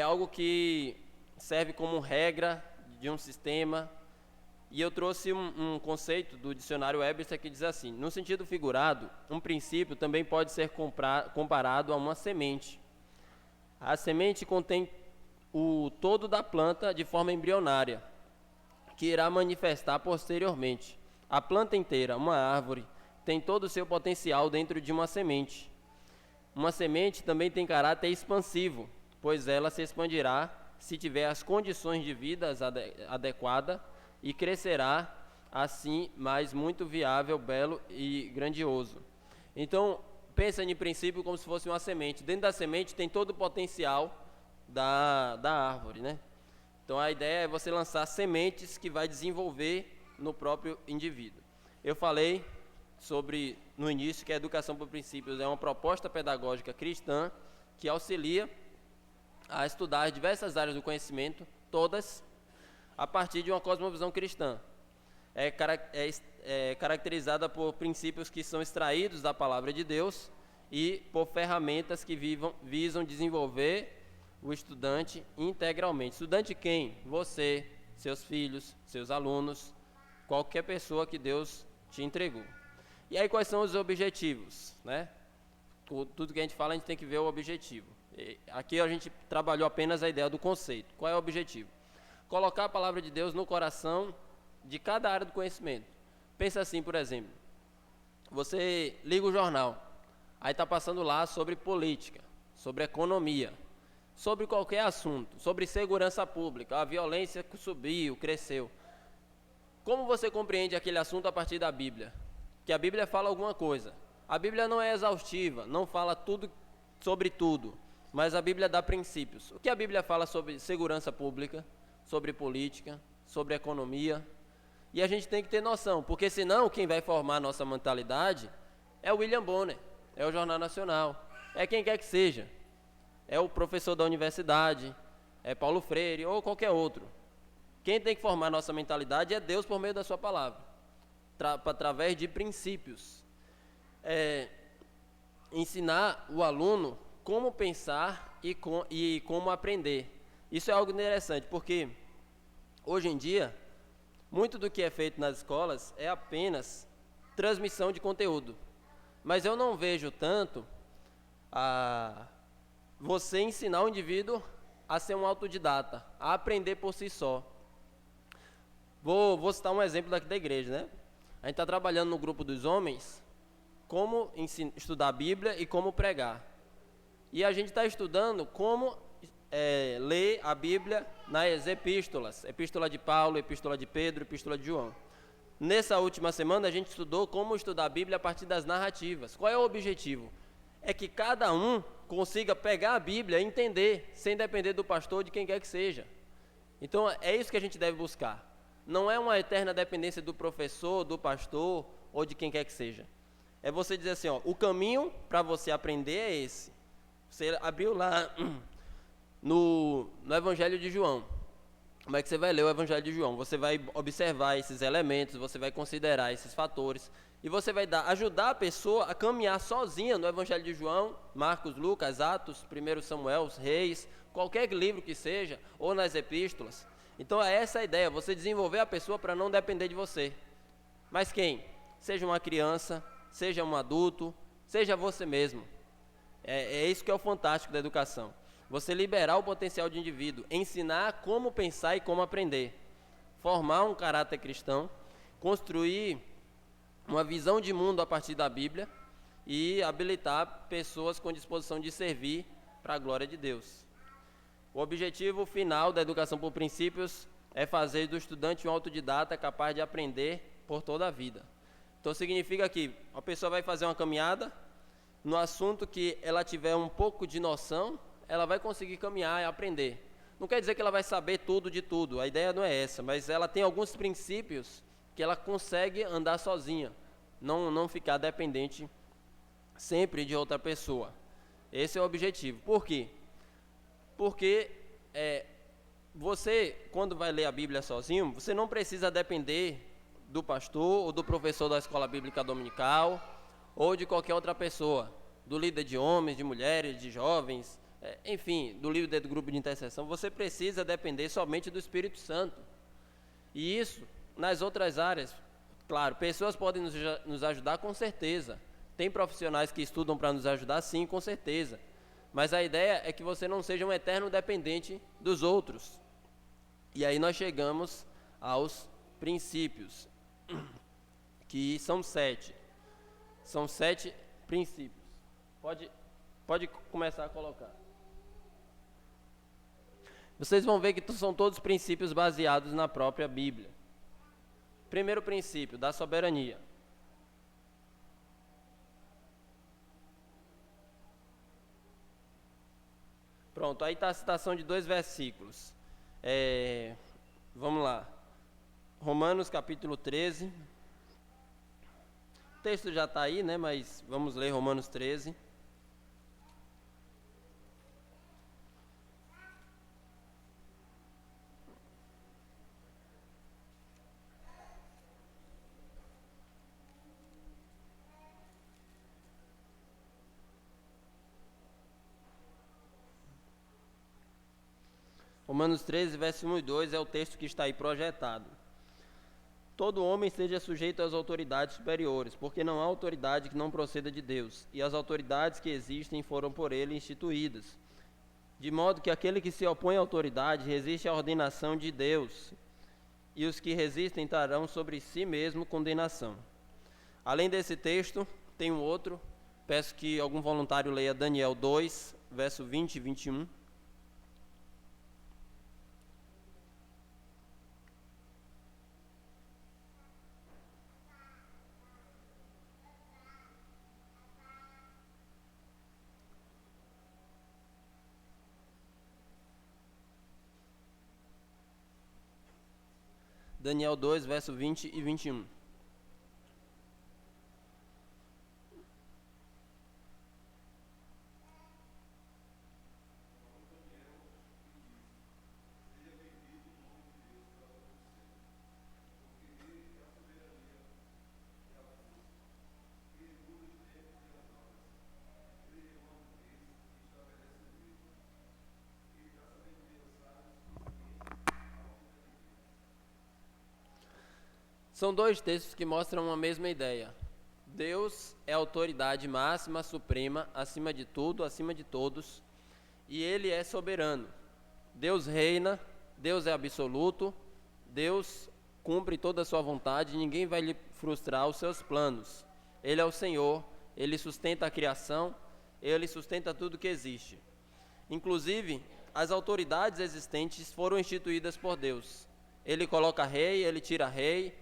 algo que serve como regra de um sistema. E eu trouxe um conceito do dicionário Webster que diz assim: no sentido figurado, um princípio também pode ser comparado a uma semente. A semente contém o todo da planta de forma embrionária, que irá manifestar posteriormente. A planta inteira, uma árvore, tem todo o seu potencial dentro de uma semente. Uma semente também tem caráter expansivo, pois ela se expandirá se tiver as condições de vida adequadas e crescerá assim mais muito viável, belo e grandioso. Então, pensa em princípio como se fosse uma semente. Dentro da semente tem todo o potencial da árvore, né? Então a ideia é você lançar sementes que vai desenvolver no próprio indivíduo. Eu falei sobre, no início, que a educação por princípios é uma proposta pedagógica cristã que auxilia a estudar diversas áreas do conhecimento, todas a partir de uma cosmovisão cristã. É caracterizada por princípios que são extraídos da palavra de Deus e por ferramentas que visam desenvolver o estudante integralmente. Estudante quem? Você, seus filhos, seus alunos, qualquer pessoa que Deus te entregou. E aí quais são os objetivos, né? Tudo que a gente fala, a gente tem que ver o objetivo. Aqui a gente trabalhou apenas a ideia do conceito. Qual é o objetivo? Colocar a palavra de Deus no coração de cada área do conhecimento. Pensa assim, por exemplo, você liga o jornal, aí está passando lá sobre política, sobre economia, sobre qualquer assunto, sobre segurança pública, a violência subiu, cresceu. Como você compreende aquele assunto a partir da Bíblia? Que a Bíblia fala alguma coisa. A Bíblia não é exaustiva, não fala tudo sobre tudo, mas a Bíblia dá princípios. O que a Bíblia fala sobre segurança pública, sobre política, sobre economia? E a gente tem que ter noção, porque senão quem vai formar a nossa mentalidade é o William Bonner, é o Jornal Nacional, é quem quer que seja. É o professor da universidade, é Paulo Freire ou qualquer outro. Quem tem que formar a nossa mentalidade é Deus por meio da sua palavra, através de princípios. Ensinar o aluno como pensar e como aprender. Isso é algo interessante, porque hoje em dia, muito do que é feito nas escolas é apenas transmissão de conteúdo. Mas eu não vejo tanto você ensinar o indivíduo a ser um autodidata, a aprender por si só. Vou citar um exemplo daqui da igreja, né? A gente está trabalhando no grupo dos homens como estudar a Bíblia e como pregar. E a gente está estudando como ler a Bíblia nas epístolas. Epístola de Paulo, epístola de Pedro, epístola de João. Nessa última semana a gente estudou como estudar a Bíblia a partir das narrativas. Qual é o objetivo? É que cada um consiga pegar a Bíblia e entender, sem depender do pastor ou de quem quer que seja. Então é isso que a gente deve buscar. Não é uma eterna dependência do professor, do pastor ou de quem quer que seja. é você dizer assim, ó, o caminho para você aprender é esse. Você abriu lá no Evangelho de João. Como é que você vai ler o Evangelho de João? Você vai observar esses elementos, você vai considerar esses fatores, e você vai ajudar a pessoa a caminhar sozinha no Evangelho de João, Marcos, Lucas, Atos, 1 Samuel, os Reis, qualquer livro que seja, ou nas epístolas. Então é essa a ideia, você desenvolver a pessoa para não depender de você. Mas quem? Seja uma criança, seja um adulto, seja você mesmo. É isso que é o fantástico da educação. Você liberar o potencial de indivíduo, ensinar como pensar e como aprender, formar um caráter cristão, construir uma visão de mundo a partir da Bíblia e habilitar pessoas com disposição de servir para a glória de Deus. O objetivo final da educação por princípios é fazer do estudante um autodidata capaz de aprender por toda a vida. Então significa que a pessoa vai fazer uma caminhada, no assunto que ela tiver um pouco de noção, ela vai conseguir caminhar e aprender. Não quer dizer que ela vai saber tudo de tudo, a ideia não é essa, mas ela tem alguns princípios que ela consegue andar sozinha, não ficar dependente sempre de outra pessoa. Esse é o objetivo. Por quê? Porque você, quando vai ler a Bíblia sozinho, você não precisa depender do pastor ou do professor da escola bíblica dominical ou de qualquer outra pessoa, do líder de homens, de mulheres, de jovens, enfim, do líder do grupo de intercessão. Você precisa depender somente do Espírito Santo. E isso, nas outras áreas, claro, pessoas podem nos ajudar com certeza. Tem profissionais que estudam para nos ajudar, sim, com certeza. Mas a ideia é que você não seja um eterno dependente dos outros. E aí nós chegamos aos princípios, que são 7. São 7 princípios. Pode começar a colocar. Vocês vão ver que são todos princípios baseados na própria Bíblia. Primeiro princípio, da soberania. Pronto, aí está a citação de 2 versículos. Vamos lá. Romanos capítulo 13. O texto já está aí, né? Mas vamos ler Romanos 13. Romanos 13, verso 1 e 2 é o texto que está aí projetado. Todo homem seja sujeito às autoridades superiores, porque não há autoridade que não proceda de Deus, e as autoridades que existem foram por ele instituídas. De modo que aquele que se opõe à autoridade resiste à ordenação de Deus, e os que resistem trarão sobre si mesmo condenação. Além desse texto, tem um outro, peço que algum voluntário leia Daniel 2, verso 20 e 21. Daniel 2, verso 20 e 21. São 2 textos que mostram uma mesma ideia. Deus é a autoridade máxima, suprema, acima de tudo, acima de todos, e Ele é soberano. Deus reina, Deus é absoluto, Deus cumpre toda a sua vontade, ninguém vai lhe frustrar os seus planos. Ele é o Senhor, Ele sustenta a criação, Ele sustenta tudo que existe. Inclusive, as autoridades existentes foram instituídas por Deus. Ele coloca rei, Ele tira rei,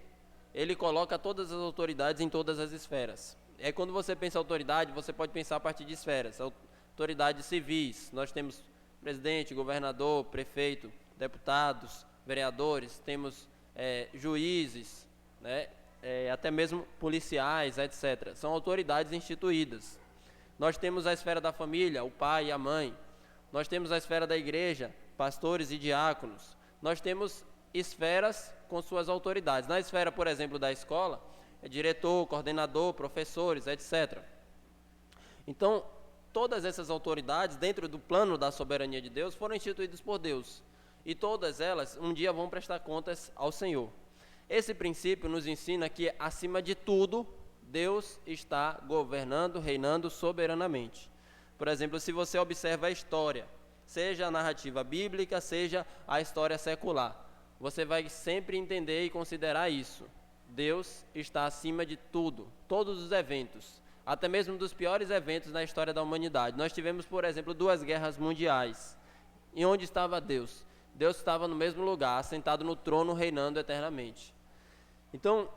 Ele coloca todas as autoridades em todas as esferas. Quando você pensa em autoridade, você pode pensar a partir de esferas. Autoridades civis, nós temos presidente, governador, prefeito, deputados, vereadores, temos juízes, né? até mesmo policiais, etc. São autoridades instituídas. Nós temos a esfera da família, o pai e a mãe. Nós temos a esfera da igreja, pastores e diáconos. Nós temos esferas com suas autoridades. Na esfera, por exemplo, da escola, é diretor, coordenador, professores, etc. Então, todas essas autoridades, dentro do plano da soberania de Deus, foram instituídas por Deus. E todas elas, um dia, vão prestar contas ao Senhor. Esse princípio nos ensina que, acima de tudo, Deus está governando, reinando soberanamente. Por exemplo, se você observa a história, seja a narrativa bíblica, seja a história secular, você vai sempre entender e considerar isso. Deus está acima de tudo, todos os eventos, até mesmo dos piores eventos na história da humanidade. Nós tivemos, por exemplo, 2 guerras mundiais. E onde estava Deus? Deus estava no mesmo lugar, assentado no trono, reinando eternamente. Então,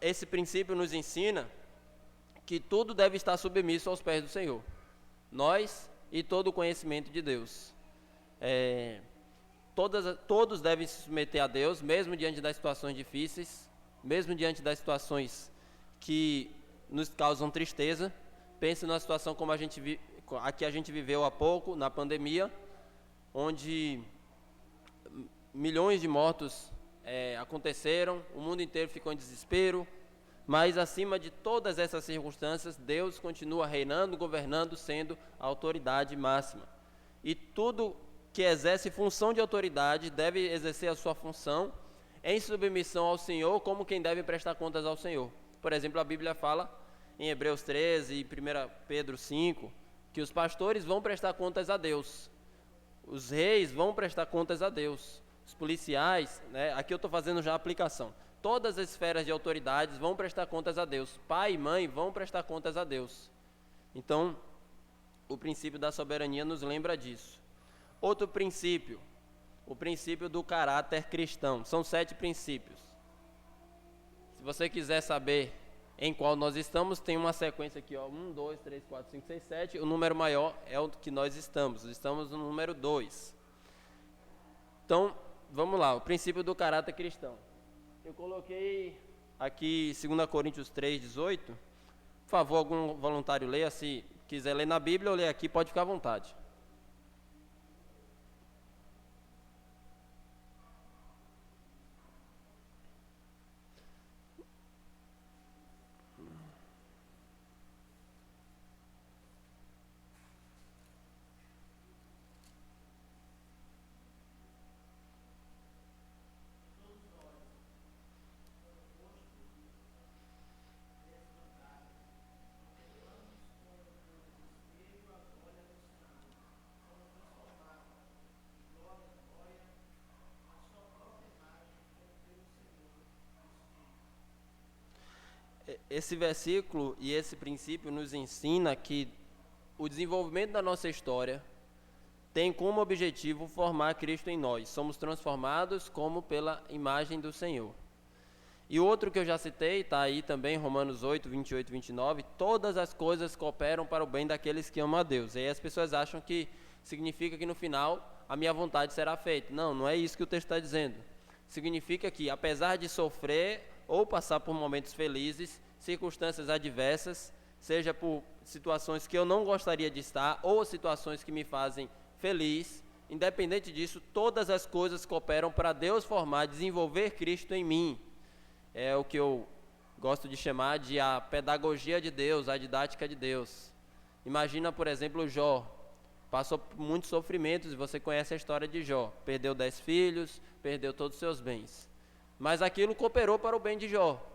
esse princípio nos ensina que tudo deve estar submisso aos pés do Senhor. Nós e todo o conhecimento de Deus. Todos devem se submeter a Deus, mesmo diante das situações difíceis, mesmo diante das situações que nos causam tristeza. Pense numa situação como a que a gente viveu há pouco, na pandemia, onde milhões de mortos aconteceram, o mundo inteiro ficou em desespero, mas acima de todas essas circunstâncias, Deus continua reinando, governando, sendo a autoridade máxima. E tudo que exerce função de autoridade deve exercer a sua função em submissão ao Senhor, como quem deve prestar contas ao Senhor. Por exemplo, a Bíblia fala em Hebreus 13 e 1 Pedro 5, que os pastores vão prestar contas a Deus, os reis vão prestar contas a Deus, os policiais, aqui eu estou fazendo já a aplicação, todas as esferas de autoridades vão prestar contas a Deus, pai e mãe vão prestar contas a Deus. Então, o princípio da soberania nos lembra disso. Outro princípio, o princípio do caráter cristão. São 7 princípios. Se você quiser saber em qual nós estamos, tem uma sequência aqui, 1, 2, 3, 4, 5, 6, 7. O número maior é o que nós estamos no número 2. Então, vamos lá, o princípio do caráter cristão. Eu coloquei aqui 2 Coríntios 3, 18. Por favor, algum voluntário leia. Se quiser ler na Bíblia ou ler aqui, pode ficar à vontade. Esse versículo e esse princípio nos ensina que o desenvolvimento da nossa história tem como objetivo formar Cristo em nós. Somos transformados como pela imagem do Senhor. E outro que eu já citei, está aí também, Romanos 8, 28 e 29, todas as coisas cooperam para o bem daqueles que amam a Deus. E aí as pessoas acham que significa que no final a minha vontade será feita. Não, não é isso que o texto está dizendo. Significa que, apesar de sofrer ou passar por momentos felizes, circunstâncias adversas, seja por situações que eu não gostaria de estar ou situações que me fazem feliz, independente disso, todas as coisas cooperam para Deus formar, desenvolver Cristo em mim. É o que eu gosto de chamar de a pedagogia de Deus, a didática de Deus. Imagina, por exemplo, Jó. Passou por muitos sofrimentos e você conhece a história de Jó. Perdeu 10 filhos, perdeu todos os seus bens. Mas aquilo cooperou para o bem de Jó.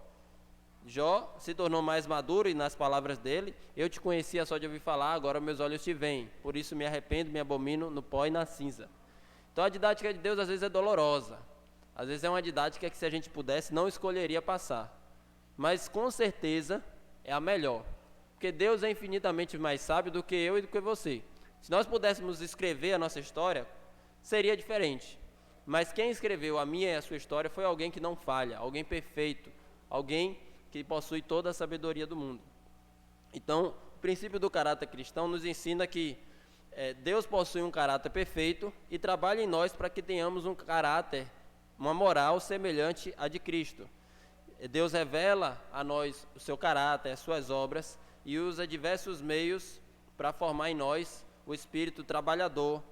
Jó se tornou mais maduro e, nas palavras dele, eu te conhecia só de ouvir falar, agora meus olhos te veem. Por isso me arrependo, me abomino no pó e na cinza. Então a didática de Deus às vezes é dolorosa. Às vezes é uma didática que, se a gente pudesse, não escolheria passar. Mas com certeza é a melhor. Porque Deus é infinitamente mais sábio do que eu e do que você. Se nós pudéssemos escrever a nossa história, seria diferente. Mas quem escreveu a minha e a sua história foi alguém que não falha, alguém perfeito, alguém que possui toda a sabedoria do mundo. Então, o princípio do caráter cristão nos ensina que Deus possui um caráter perfeito e trabalha em nós para que tenhamos um caráter, uma moral semelhante à de Cristo. Deus revela a nós o seu caráter, as suas obras, e usa diversos meios para formar em nós o espírito trabalhador,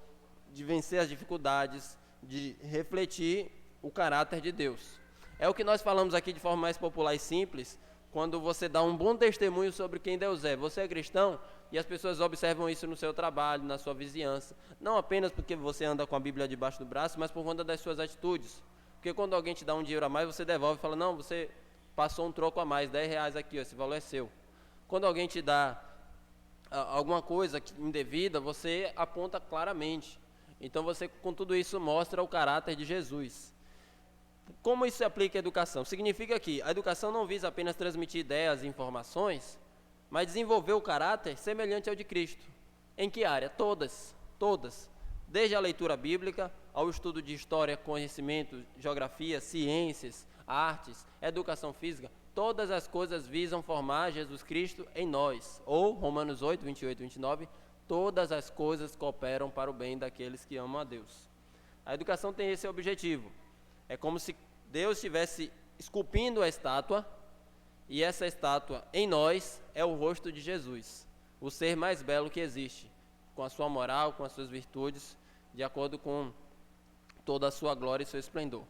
de vencer as dificuldades, de refletir o caráter de Deus. É o que nós falamos aqui de forma mais popular e simples, quando você dá um bom testemunho sobre quem Deus é. Você é cristão e as pessoas observam isso no seu trabalho, na sua vizinhança. Não apenas porque você anda com a Bíblia debaixo do braço, mas por conta das suas atitudes. Porque quando alguém te dá um dinheiro a mais, você devolve e fala, não, você passou um troco a mais, R$10 aqui, ó, esse valor é seu. Quando alguém te dá alguma coisa indevida, você aponta claramente. Então você, com tudo isso, mostra o caráter de Jesus. Como isso se aplica à educação? Significa que a educação não visa apenas transmitir ideias e informações, mas desenvolver o caráter semelhante ao de Cristo. Em que área? Todas. Desde a leitura bíblica, ao estudo de história, conhecimento, geografia, ciências, artes, educação física, todas as coisas visam formar Jesus Cristo em nós. Ou, Romanos 8, 28 e 29, todas as coisas cooperam para o bem daqueles que amam a Deus. A educação tem esse objetivo. É como se Deus estivesse esculpindo a estátua, e essa estátua em nós é o rosto de Jesus, o ser mais belo que existe, com a sua moral, com as suas virtudes, de acordo com toda a sua glória e seu esplendor.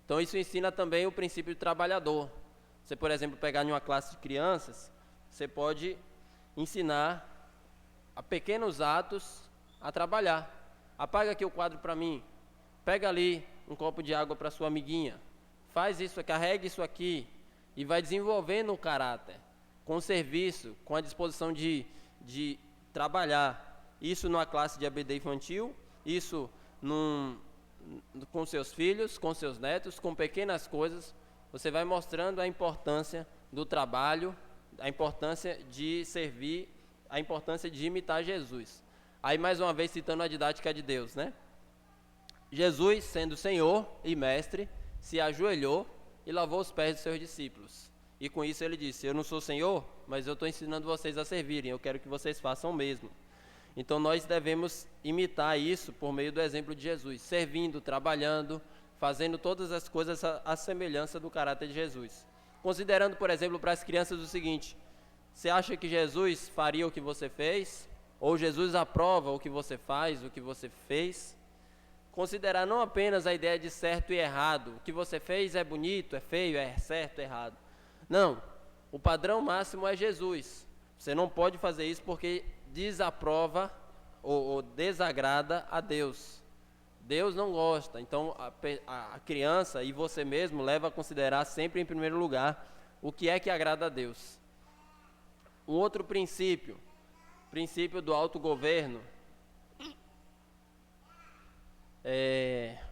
Então isso ensina também o princípio do trabalhador. Você, por exemplo, pegar em uma classe de crianças, você pode ensinar a pequenos atos a trabalhar. Apaga aqui o quadro para mim, pega ali um copo de água para sua amiguinha, faz isso, carregue isso aqui, e vai desenvolvendo o caráter, com o serviço, com a disposição de trabalhar. Isso numa classe de ABD infantil, isso com seus filhos, com seus netos, com pequenas coisas, você vai mostrando a importância do trabalho, a importância de servir, a importância de imitar Jesus. Aí mais uma vez citando a didática de Deus, né? Jesus, sendo Senhor e Mestre, se ajoelhou e lavou os pés dos seus discípulos. E com isso ele disse, eu não sou Senhor, mas eu estou ensinando vocês a servirem, eu quero que vocês façam o mesmo. Então nós devemos imitar isso por meio do exemplo de Jesus, servindo, trabalhando, fazendo todas as coisas à semelhança do caráter de Jesus. Considerando, por exemplo, para as crianças o seguinte, você acha que Jesus faria o que você fez? Ou Jesus aprova o que você faz, o que você fez? Considerar não apenas a ideia de certo e errado, o que você fez é bonito, é feio, é certo, é errado. Não, o padrão máximo é Jesus. Você não pode fazer isso porque desaprova ou desagrada a Deus. Deus não gosta, então a criança e você mesmo leva a considerar sempre em primeiro lugar o que é que agrada a Deus. Um outro princípio do autogoverno.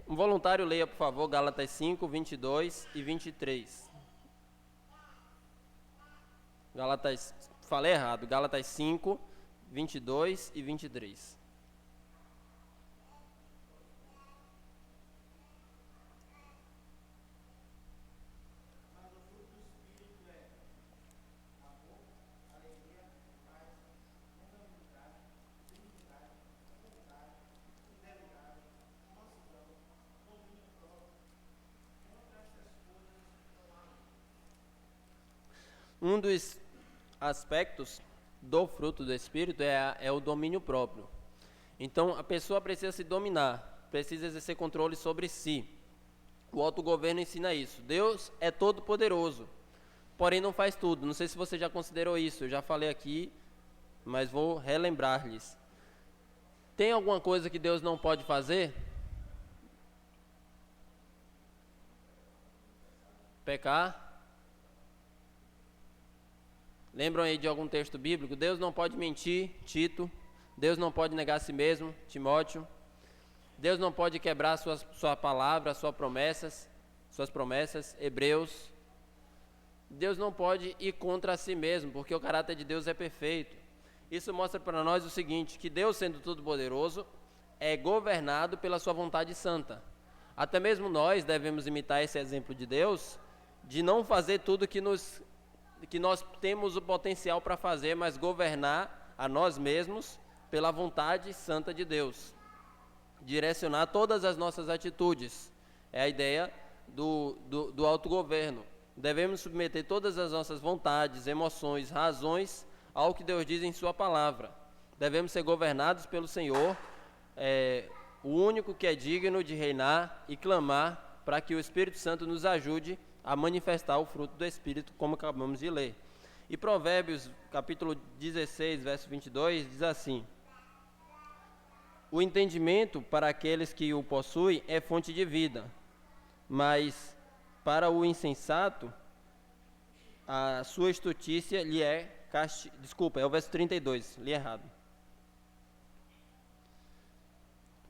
Um voluntário leia, por favor, Gálatas 5, 22 e 23. Falei errado, Gálatas 5, 22 e 23. Um dos aspectos do fruto do Espírito é o domínio próprio. Então, a pessoa precisa se dominar, precisa exercer controle sobre si. O autogoverno ensina isso. Deus é todo poderoso, porém não faz tudo. Não sei se você já considerou isso, eu já falei aqui, mas vou relembrar-lhes. Tem alguma coisa que Deus não pode fazer? Pecar? Lembram aí de algum texto bíblico? Deus não pode mentir, Tito. Deus não pode negar a si mesmo, Timóteo. Deus não pode quebrar sua palavra, suas promessas, Hebreus. Deus não pode ir contra si mesmo, porque o caráter de Deus é perfeito. Isso mostra para nós o seguinte, que Deus, sendo todo-poderoso, é governado pela sua vontade santa. Até mesmo nós devemos imitar esse exemplo de Deus, de não fazer tudo que nós temos o potencial para fazer, mas governar a nós mesmos pela vontade santa de Deus. Direcionar todas as nossas atitudes. É a ideia do autogoverno. Devemos submeter todas as nossas vontades, emoções, razões ao que Deus diz em sua palavra. Devemos ser governados pelo Senhor, o único que é digno de reinar, e clamar para que o Espírito Santo nos ajude a manifestar o fruto do Espírito, como acabamos de ler. E Provérbios, capítulo 16, verso 22, diz assim: o entendimento para aqueles que o possuem é fonte de vida, mas para o insensato a sua estultícia lhe é castigo. Desculpa, é o verso 32, li errado.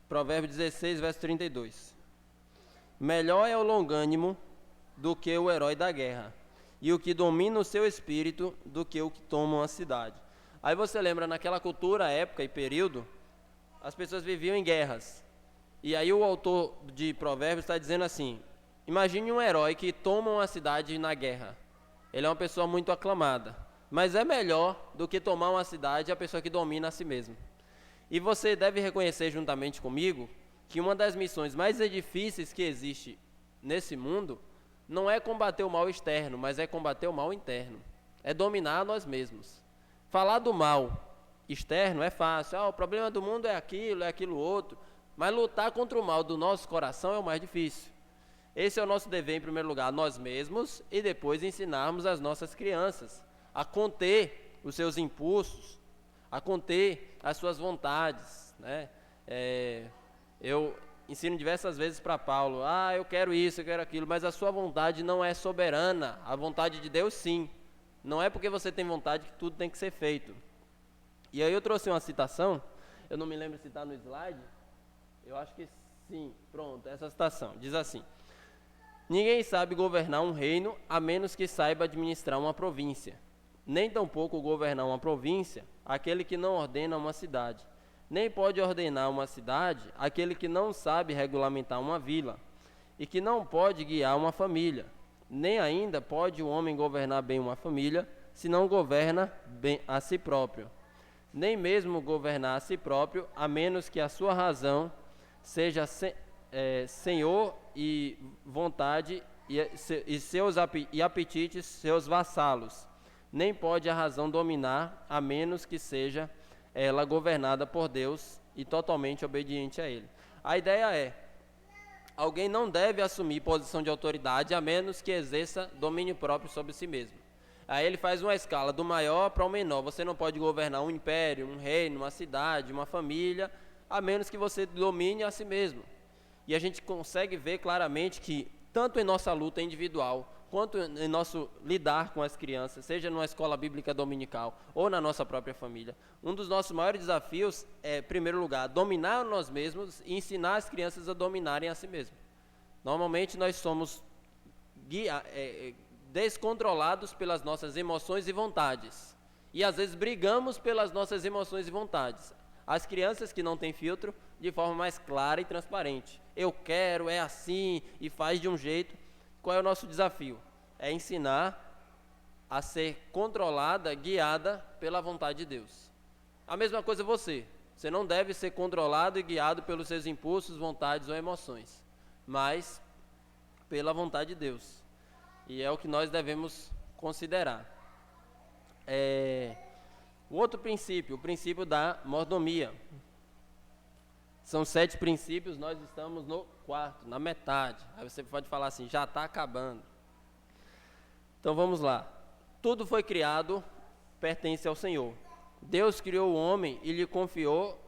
Provérbios 16, verso 32. Melhor é o longânimo do que o herói da guerra, e o que domina o seu espírito do que o que toma uma cidade. Aí você lembra, naquela cultura, época e período, as pessoas viviam em guerras. E aí o autor de Provérbios está dizendo assim: imagine um herói que toma uma cidade na guerra. Ele é uma pessoa muito aclamada, mas é melhor do que tomar uma cidade a pessoa que domina a si mesmo. E você deve reconhecer juntamente comigo que uma das missões mais difíceis que existe nesse mundo não é combater o mal externo, mas é combater o mal interno. É dominar nós mesmos. Falar do mal externo é fácil. O problema do mundo é aquilo outro. Mas lutar contra o mal do nosso coração é o mais difícil. Esse é o nosso dever, em primeiro lugar, nós mesmos, e depois ensinarmos as nossas crianças a conter os seus impulsos, a conter as suas vontades, né? Eu ensino diversas vezes para Paulo: eu quero isso, eu quero aquilo, mas a sua vontade não é soberana. A vontade de Deus, sim. Não é porque você tem vontade que tudo tem que ser feito. E aí eu trouxe uma citação, eu não me lembro se está no slide, eu acho que sim, pronto, essa citação, diz assim: ninguém sabe governar um reino a menos que saiba administrar uma província, nem tampouco governar uma província aquele que não ordena uma cidade, nem pode ordenar uma cidade aquele que não sabe regulamentar uma vila, e que não pode guiar uma família, nem ainda pode o homem governar bem uma família se não governa bem a si próprio, nem mesmo governar a si próprio, a menos que a sua razão seja senhor e vontade e seus apetites seus vassalos. Nem pode a razão dominar, a menos que seja ela governada por Deus e totalmente obediente a Ele. A ideia é: alguém não deve assumir posição de autoridade a menos que exerça domínio próprio sobre si mesmo. Aí ele faz uma escala do maior para o menor. Você não pode governar um império, um reino, uma cidade, uma família, a menos que você domine a si mesmo. E a gente consegue ver claramente que, tanto em nossa luta individual, quanto em nosso lidar com as crianças, seja numa escola bíblica dominical ou na nossa própria família, um dos nossos maiores desafios é, em primeiro lugar, dominar nós mesmos e ensinar as crianças a dominarem a si mesmos. Normalmente nós somos descontrolados pelas nossas emoções e vontades, e às vezes brigamos pelas nossas emoções e vontades. As crianças que não têm filtro, de forma mais clara e transparente: eu quero, é assim, e faz de um jeito. Qual é o nosso desafio? É ensinar a ser controlada, guiada pela vontade de Deus. A mesma coisa você não deve ser controlado e guiado pelos seus impulsos, vontades ou emoções, mas pela vontade de Deus. E é o que nós devemos considerar. O outro princípio, o princípio da mordomia. São 7 princípios, nós estamos no 4º, na metade. Aí você pode falar assim: já está acabando. Então vamos lá. Tudo foi criado, pertence ao Senhor. Deus criou o homem e lhe confiou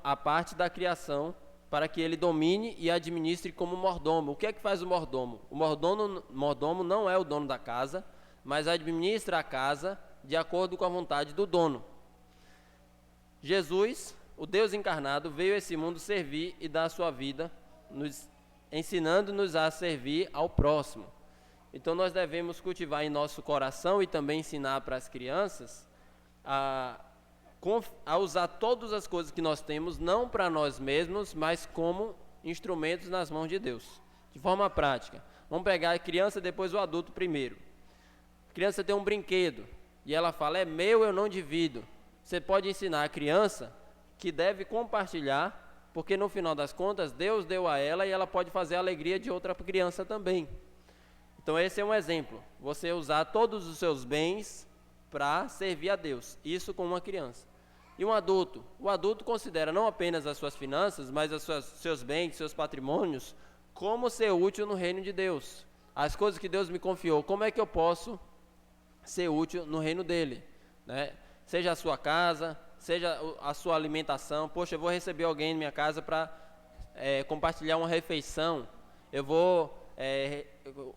a parte da criação para que ele domine e administre como mordomo. O que é que faz o mordomo? O mordomo não é o dono da casa, mas administra a casa de acordo com a vontade do dono. Jesus, o Deus encarnado, veio a esse mundo servir e dar a sua vida, ensinando-nos a servir ao próximo. Então nós devemos cultivar em nosso coração e também ensinar para as crianças a usar todas as coisas que nós temos, não para nós mesmos, mas como instrumentos nas mãos de Deus, de forma prática. Vamos pegar a criança, depois o adulto primeiro. A criança tem um brinquedo e ela fala: é meu, eu não divido. Você pode ensinar a criança que deve compartilhar, porque no final das contas Deus deu a ela e ela pode fazer a alegria de outra criança também. Então esse é um exemplo, você usar todos os seus bens para servir a Deus, isso com uma criança. E um adulto, o adulto considera não apenas as suas finanças, mas seus bens, seus patrimônios, como ser útil no reino de Deus. As coisas que Deus me confiou, como é que eu posso ser útil no reino dele, né? Seja a sua casa, seja a sua alimentação. Poxa, eu vou receber alguém na minha casa para compartilhar uma refeição, eu vou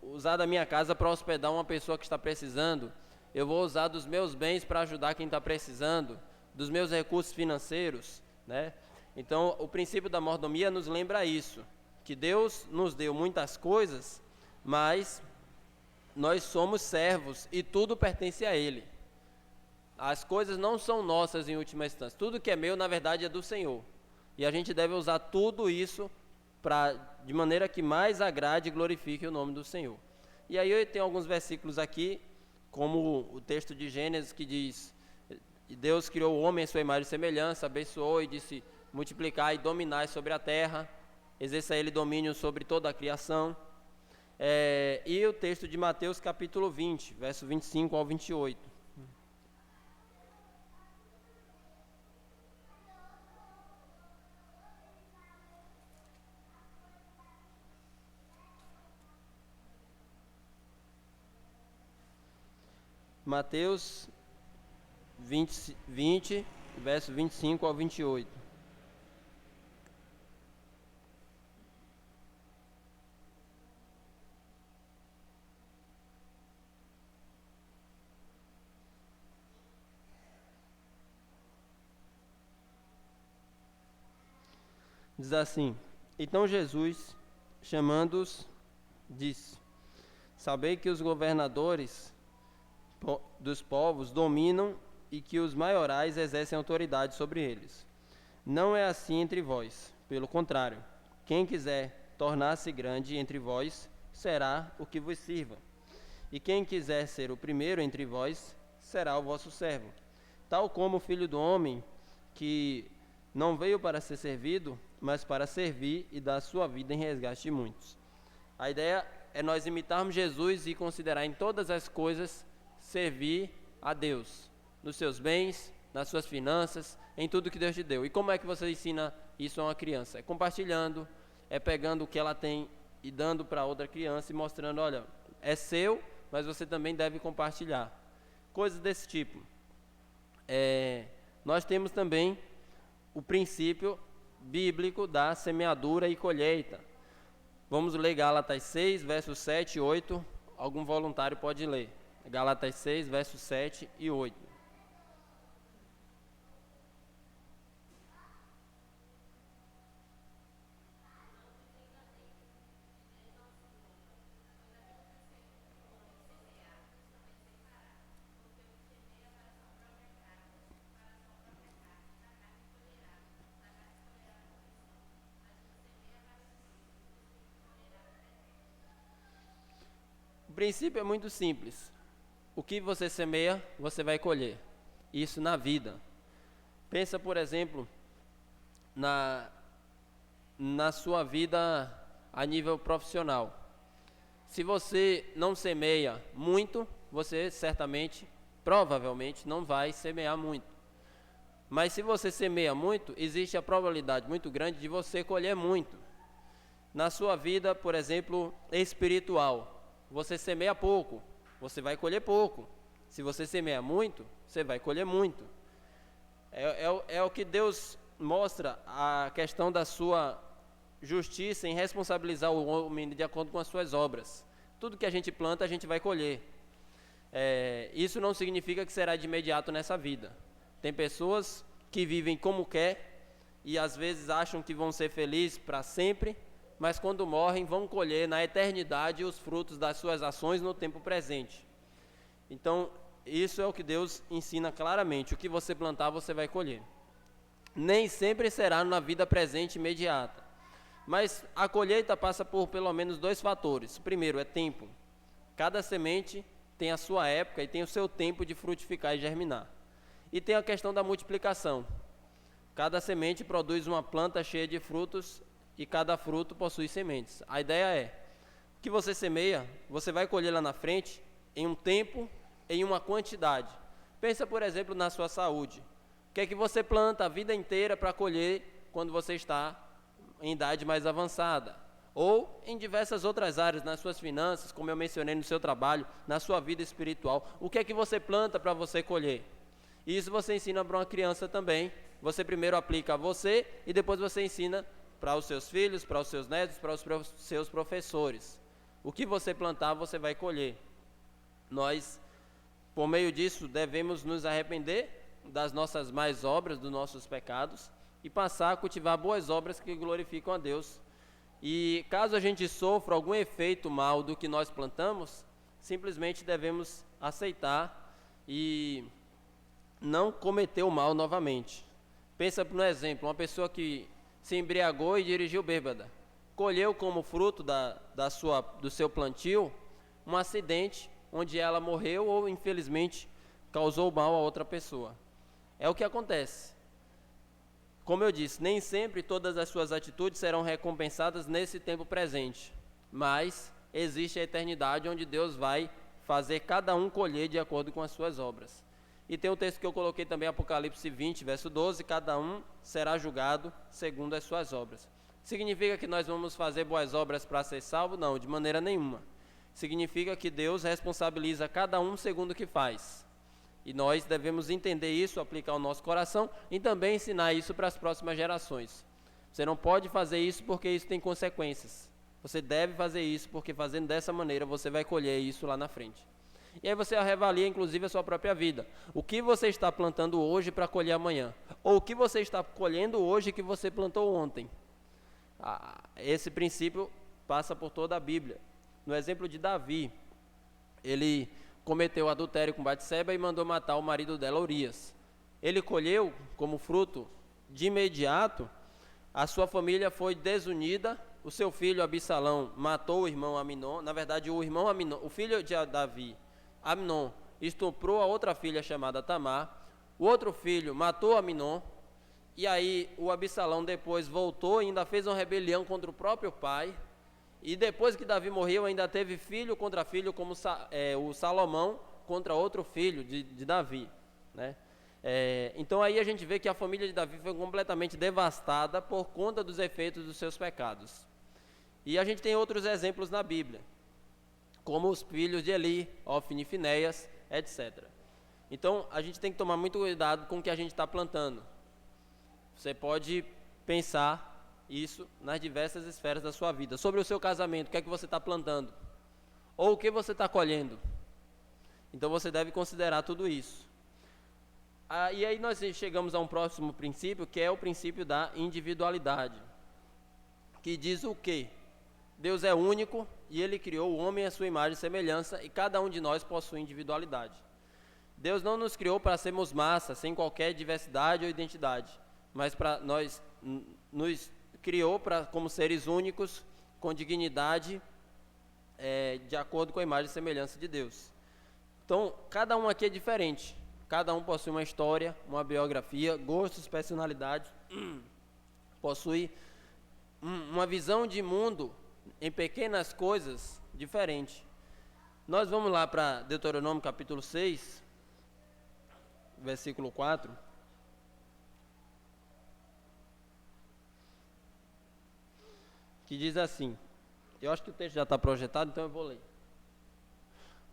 usar da minha casa para hospedar uma pessoa que está precisando, eu vou usar dos meus bens para ajudar quem está precisando, dos meus recursos financeiros, né? Então o princípio da mordomia nos lembra isso, que Deus nos deu muitas coisas, mas nós somos servos e tudo pertence a Ele. As coisas não são nossas em última instância, tudo que é meu na verdade é do Senhor, e a gente deve usar tudo isso de maneira que mais agrade e glorifique o nome do Senhor. E aí eu tenho alguns versículos aqui, como o texto de Gênesis que diz: Deus criou o homem em sua imagem e semelhança, abençoou e disse: multiplicai e dominai sobre a terra, exerça ele domínio sobre toda a criação. E o texto de Mateus capítulo 20, verso 25 ao 28. Mateus 20, verso 25 ao 28. Diz assim: então Jesus, chamando-os, disse: sabei que os governadores dos povos dominam e que os maiorais exercem autoridade sobre eles. Não é assim entre vós, pelo contrário, quem quiser tornar-se grande entre vós, será o que vos sirva. E quem quiser ser o primeiro entre vós, será o vosso servo. Tal como o Filho do Homem, que não veio para ser servido, mas para servir e dar sua vida em resgate de muitos. A ideia é nós imitarmos Jesus e considerar em todas as coisas servir a Deus, nos seus bens, nas suas finanças, em tudo que Deus te deu. E como é que você ensina isso a uma criança? É compartilhando, é pegando o que ela tem e dando para outra criança e mostrando: olha, é seu, mas você também deve compartilhar. Coisas desse tipo. Nós temos também o princípio bíblico da semeadura e colheita. Vamos ler Gálatas 6, versos 7 e 8. Algum voluntário pode ler. Gálatas 6, versos 7 e 8. O princípio é muito simples. O que você semeia, você vai colher. Isso na vida. Pensa, por exemplo, na sua vida a nível profissional. Se você não semeia muito, você certamente, provavelmente, não vai semear muito. Mas se você semeia muito, existe a probabilidade muito grande de você colher muito. Na sua vida, por exemplo, espiritual, você semeia pouco, você vai colher pouco. Se você semeia muito, você vai colher muito. É o que Deus mostra, a questão da sua justiça em responsabilizar o homem de acordo com as suas obras. Tudo que a gente planta, a gente vai colher. Isso não significa que será de imediato nessa vida. Tem pessoas que vivem como quer e às vezes acham que vão ser felizes para sempre, mas quando morrem vão colher na eternidade os frutos das suas ações no tempo presente. Então, isso é o que Deus ensina claramente: o que você plantar, você vai colher. Nem sempre será na vida presente imediata, mas a colheita passa por pelo menos 2 fatores. O primeiro é tempo. Cada semente tem a sua época e tem o seu tempo de frutificar e germinar. E tem a questão da multiplicação. Cada semente produz uma planta cheia de frutos e cada fruto possui sementes. A ideia é que você semeia, você vai colher lá na frente, em um tempo, em uma quantidade. Pensa, por exemplo, na sua saúde. O que é que você planta a vida inteira para colher quando você está em idade mais avançada? Ou em diversas outras áreas, nas suas finanças, como eu mencionei, no seu trabalho, na sua vida espiritual. O que é que você planta para você colher? Isso você ensina para uma criança também. Você primeiro aplica a você e depois você ensina para os seus filhos, para os seus netos, para os seus professores. O que você plantar, você vai colher. Nós, por meio disso, devemos nos arrepender das nossas más obras, dos nossos pecados, e passar a cultivar boas obras que glorificam a Deus. E caso a gente sofra algum efeito mal do que nós plantamos, simplesmente devemos aceitar e não cometer o mal novamente. Pensa no exemplo, uma pessoa que se embriagou e dirigiu bêbada, colheu como fruto do seu plantio um acidente onde ela morreu ou infelizmente causou mal a outra pessoa. É o que acontece. Como eu disse, nem sempre todas as suas atitudes serão recompensadas nesse tempo presente, mas existe a eternidade onde Deus vai fazer cada um colher de acordo com as suas obras. E tem o texto que eu coloquei também, Apocalipse 20, verso 12, cada um será julgado segundo as suas obras. Significa que nós vamos fazer boas obras para ser salvo? Não, de maneira nenhuma. Significa que Deus responsabiliza cada um segundo o que faz. E nós devemos entender isso, aplicar ao nosso coração e também ensinar isso para as próximas gerações. Você não pode fazer isso porque isso tem consequências. Você deve fazer isso porque fazendo dessa maneira você vai colher isso lá na frente. E aí você reavalia inclusive a sua própria vida. O que você está plantando hoje para colher amanhã? Ou o que você está colhendo hoje que você plantou ontem? Esse princípio passa por toda a Bíblia. No exemplo de Davi, ele cometeu adultério com Batseba e mandou matar o marido dela, Urias. Ele colheu como fruto, de imediato, a sua família foi desunida, o seu filho Absalão matou o irmão Aminon, na verdade o irmão Aminon, o filho de Davi, Aminon, estuprou a outra filha chamada Tamar, o outro filho matou Aminon, e aí o Absalão depois voltou e ainda fez uma rebelião contra o próprio pai. E depois que Davi morreu, ainda teve filho contra filho, como o Salomão contra outro filho de Davi, né? Então aí a gente vê que a família de Davi foi completamente devastada por conta dos efeitos dos seus pecados. E a gente tem outros exemplos na Bíblia, como os filhos de Eli, Ofni e Finéias, etc. Então a gente tem que tomar muito cuidado com o que a gente está plantando. Você pode pensar isso nas diversas esferas da sua vida. Sobre o seu casamento, o que é que você está plantando? Ou o que você está colhendo? Então você deve considerar tudo isso. E aí nós chegamos a um próximo princípio, que é o princípio da individualidade, que diz o quê? Deus é único e Ele criou o homem à sua imagem e semelhança, e cada um de nós possui individualidade. Deus não nos criou para sermos massa, sem qualquer diversidade ou identidade, mas para nós nos criou como seres únicos, com dignidade, de acordo com a imagem e semelhança de Deus. Então, cada um aqui é diferente. Cada um possui uma história, uma biografia, gostos, personalidade, possui uma visão de mundo em pequenas coisas diferente. Nós vamos lá para Deuteronômio capítulo 6, versículo 4. Que diz assim, eu acho que o texto já está projetado, então eu vou ler.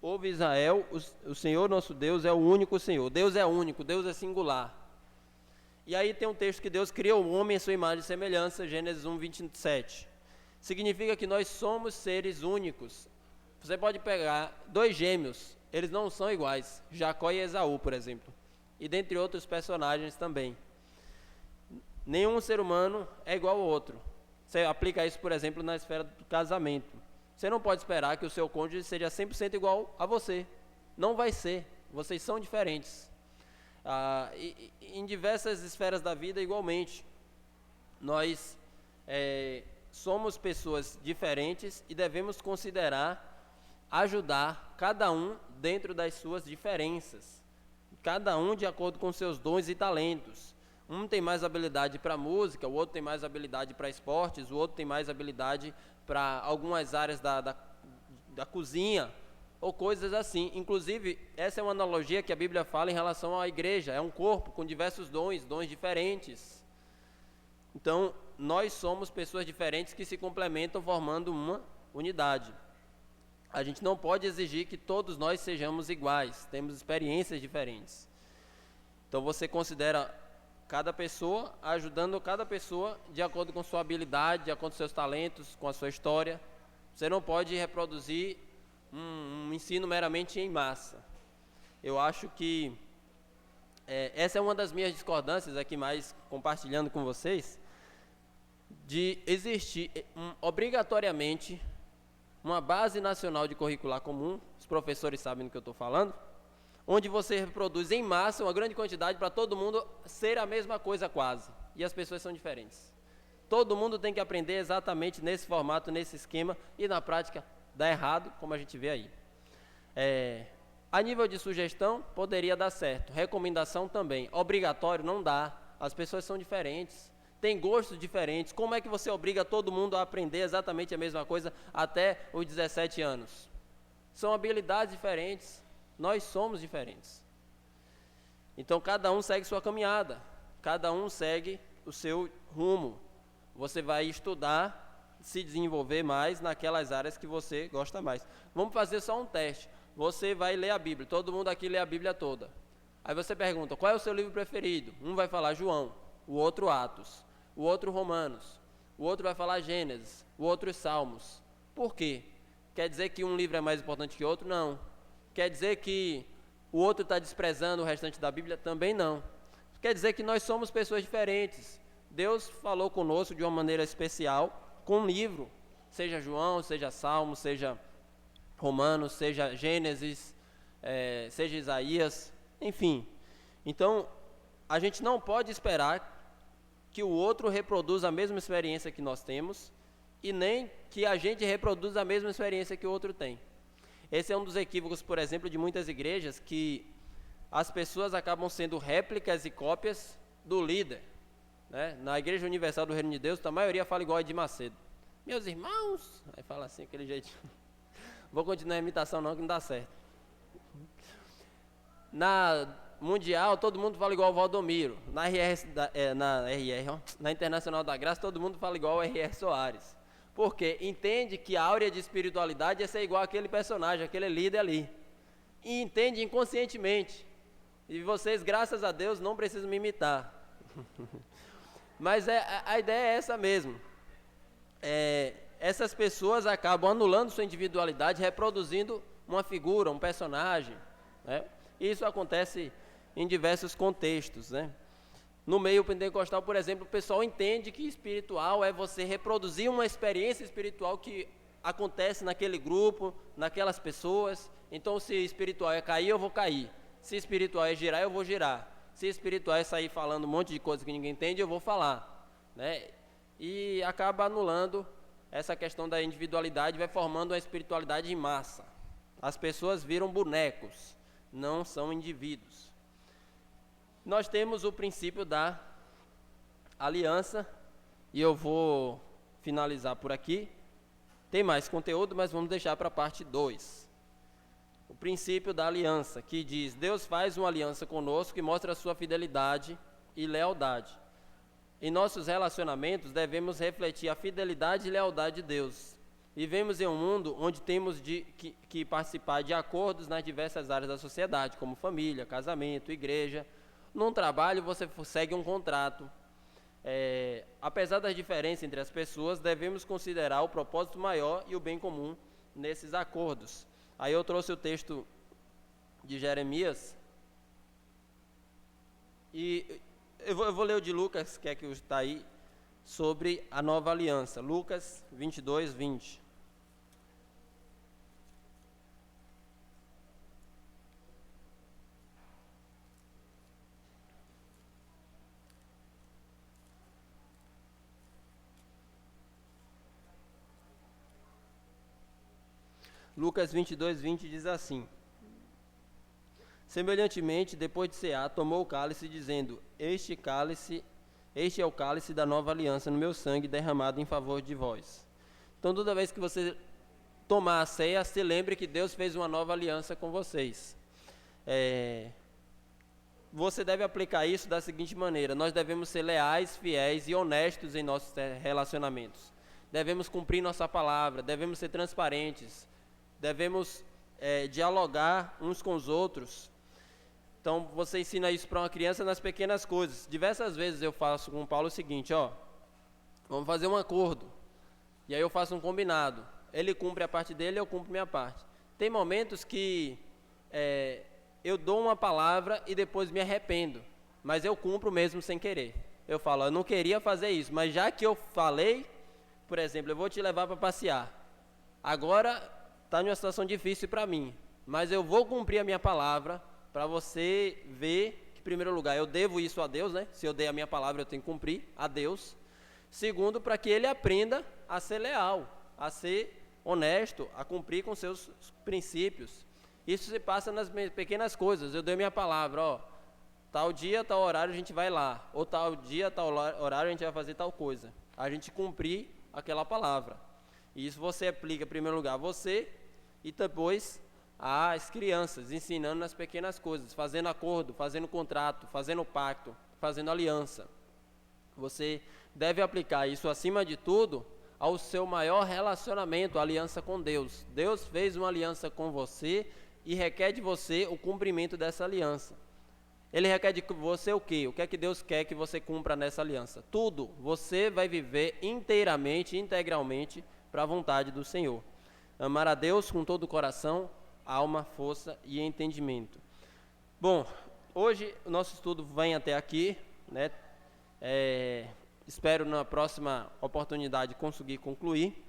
Ouve Israel, o Senhor nosso Deus é o único Senhor. Deus é único, Deus é singular. E aí tem um texto que Deus criou o homem em sua imagem e semelhança, Gênesis 1, 27. Significa que nós somos seres únicos. Você pode pegar dois gêmeos, eles não são iguais, Jacó e Esaú, por exemplo. E dentre outros personagens também. Nenhum ser humano é igual ao outro. Você aplica isso, por exemplo, na esfera do casamento. Você não pode esperar que o seu cônjuge seja 100% igual a você. Não vai ser. Vocês são diferentes. Em diversas esferas da vida, igualmente. Nós somos pessoas diferentes e devemos considerar ajudar cada um dentro das suas diferenças. Cada um de acordo com seus dons e talentos. Um tem mais habilidade para música, o outro tem mais habilidade para esportes, o outro tem mais habilidade para algumas áreas da cozinha, ou coisas assim. Inclusive, essa é uma analogia que a Bíblia fala em relação à igreja. É um corpo com diversos dons diferentes. Então, nós somos pessoas diferentes que se complementam formando uma unidade. A gente não pode exigir que todos nós sejamos iguais, temos experiências diferentes. Então você considera cada pessoa, ajudando cada pessoa de acordo com sua habilidade, de acordo com seus talentos, com a sua história. Você não pode reproduzir um ensino meramente em massa. Eu acho que essa é uma das minhas discordâncias aqui, mais compartilhando com vocês, de existir obrigatoriamente uma base nacional de curricular comum, os professores sabem do que eu estou falando, onde você reproduz em massa uma grande quantidade para todo mundo ser a mesma coisa quase, e as pessoas são diferentes. Todo mundo tem que aprender exatamente nesse formato, nesse esquema, e na prática dá errado, como a gente vê aí. A nível de sugestão, poderia dar certo, recomendação também, obrigatório não dá, as pessoas são diferentes, têm gostos diferentes. Como é que você obriga todo mundo a aprender exatamente a mesma coisa até os 17 anos? São habilidades diferentes, nós somos diferentes. Então cada um segue sua caminhada, cada um segue o seu rumo. Você vai estudar, se desenvolver mais naquelas áreas que você gosta mais. Vamos fazer só um teste. Você vai ler a Bíblia, todo mundo aqui lê a Bíblia toda. Aí você pergunta, qual é o seu livro preferido? Um vai falar João, o outro Atos, o outro Romanos, o outro vai falar Gênesis, o outro Salmos. Por quê? Quer dizer que um livro é mais importante que o outro? Não. Quer dizer que o outro está desprezando o restante da Bíblia? Também não. Quer dizer que nós somos pessoas diferentes. Deus falou conosco de uma maneira especial com um livro, seja João, seja Salmos, seja Romanos, seja Gênesis, seja Isaías, enfim. Então, a gente não pode esperar que o outro reproduza a mesma experiência que nós temos e nem que a gente reproduza a mesma experiência que o outro tem. Esse é um dos equívocos, por exemplo, de muitas igrejas, que as pessoas acabam sendo réplicas e cópias do líder. Né? Na Igreja Universal do Reino de Deus, a maioria fala igual a Edir Macedo. Meus irmãos, aí fala assim, aquele jeitinho. Vou continuar a imitação não, que não dá certo. Na Mundial, todo mundo fala igual ao Valdomiro. Na Internacional da Graça, todo mundo fala igual ao R.R. Soares. Porque entende que a áurea de espiritualidade é ser igual àquele personagem, aquele líder ali. E entende inconscientemente. E vocês, graças a Deus, não precisam me imitar. Mas a ideia é essa mesmo. Essas pessoas acabam anulando sua individualidade, reproduzindo uma figura, um personagem. Né? E isso acontece em diversos contextos. Né? No meio pentecostal, por exemplo, o pessoal entende que espiritual é você reproduzir uma experiência espiritual que acontece naquele grupo, naquelas pessoas. Então, se espiritual é cair, eu vou cair. Se espiritual é girar, eu vou girar. Se espiritual é sair falando um monte de coisa que ninguém entende, eu vou falar. Né? E acaba anulando essa questão da individualidade, vai formando uma espiritualidade em massa. As pessoas viram bonecos, não são indivíduos. Nós temos o princípio da aliança, e eu vou finalizar por aqui. Tem mais conteúdo, mas vamos deixar para a parte 2. O princípio da aliança, que diz: Deus faz uma aliança conosco que mostra a sua fidelidade e lealdade. Em nossos relacionamentos, devemos refletir a fidelidade e lealdade de Deus. Vivemos em um mundo onde temos que participar de acordos nas diversas áreas da sociedade, como família, casamento, igreja. Num trabalho, você segue um contrato. Apesar das diferenças entre as pessoas, devemos considerar o propósito maior e o bem comum nesses acordos. Aí eu trouxe o texto de Jeremias, e eu vou ler o de Lucas, que é que está aí, sobre a nova aliança. Lucas 22, 20. Lucas 22, 20 diz assim: Semelhantemente, depois de cear, tomou o cálice, dizendo: Este é o cálice da nova aliança no meu sangue derramado em favor de vós. Então, toda vez que você tomar a ceia, se lembre que Deus fez uma nova aliança com vocês. Você deve aplicar isso da seguinte maneira: nós devemos ser leais, fiéis e honestos em nossos relacionamentos. Devemos cumprir nossa palavra, devemos ser transparentes, devemos dialogar uns com os outros. Então, você ensina isso para uma criança nas pequenas coisas. Diversas vezes eu faço com o Paulo o seguinte, vamos fazer um acordo. E aí eu faço um combinado. Ele cumpre a parte dele, eu cumpro minha parte. Tem momentos que eu dou uma palavra e depois me arrependo, mas eu cumpro mesmo sem querer. Eu falo, eu não queria fazer isso, mas já que eu falei, por exemplo, eu vou te levar para passear. Agora está em uma situação difícil para mim, mas eu vou cumprir a minha palavra para você ver que, em primeiro lugar, eu devo isso a Deus, né? Se eu dei a minha palavra, eu tenho que cumprir a Deus. Segundo, para que ele aprenda a ser leal, a ser honesto, a cumprir com seus princípios. Isso se passa nas pequenas coisas. Eu dei minha palavra, tal dia, tal horário a gente vai lá, ou tal dia, tal horário a gente vai fazer tal coisa. A gente cumprir aquela palavra. E isso você aplica, em primeiro lugar, a você e depois às crianças, ensinando nas pequenas coisas, fazendo acordo, fazendo contrato, fazendo pacto, fazendo aliança. Você deve aplicar isso, acima de tudo, ao seu maior relacionamento, a aliança com Deus. Deus fez uma aliança com você e requer de você o cumprimento dessa aliança. Ele requer de você o quê? O que é que Deus quer que você cumpra nessa aliança? Tudo. Você vai viver inteiramente, integralmente para a vontade do Senhor. Amar a Deus com todo o coração, alma, força e entendimento. Bom, hoje o nosso estudo vem até aqui, né? Espero na próxima oportunidade conseguir concluir.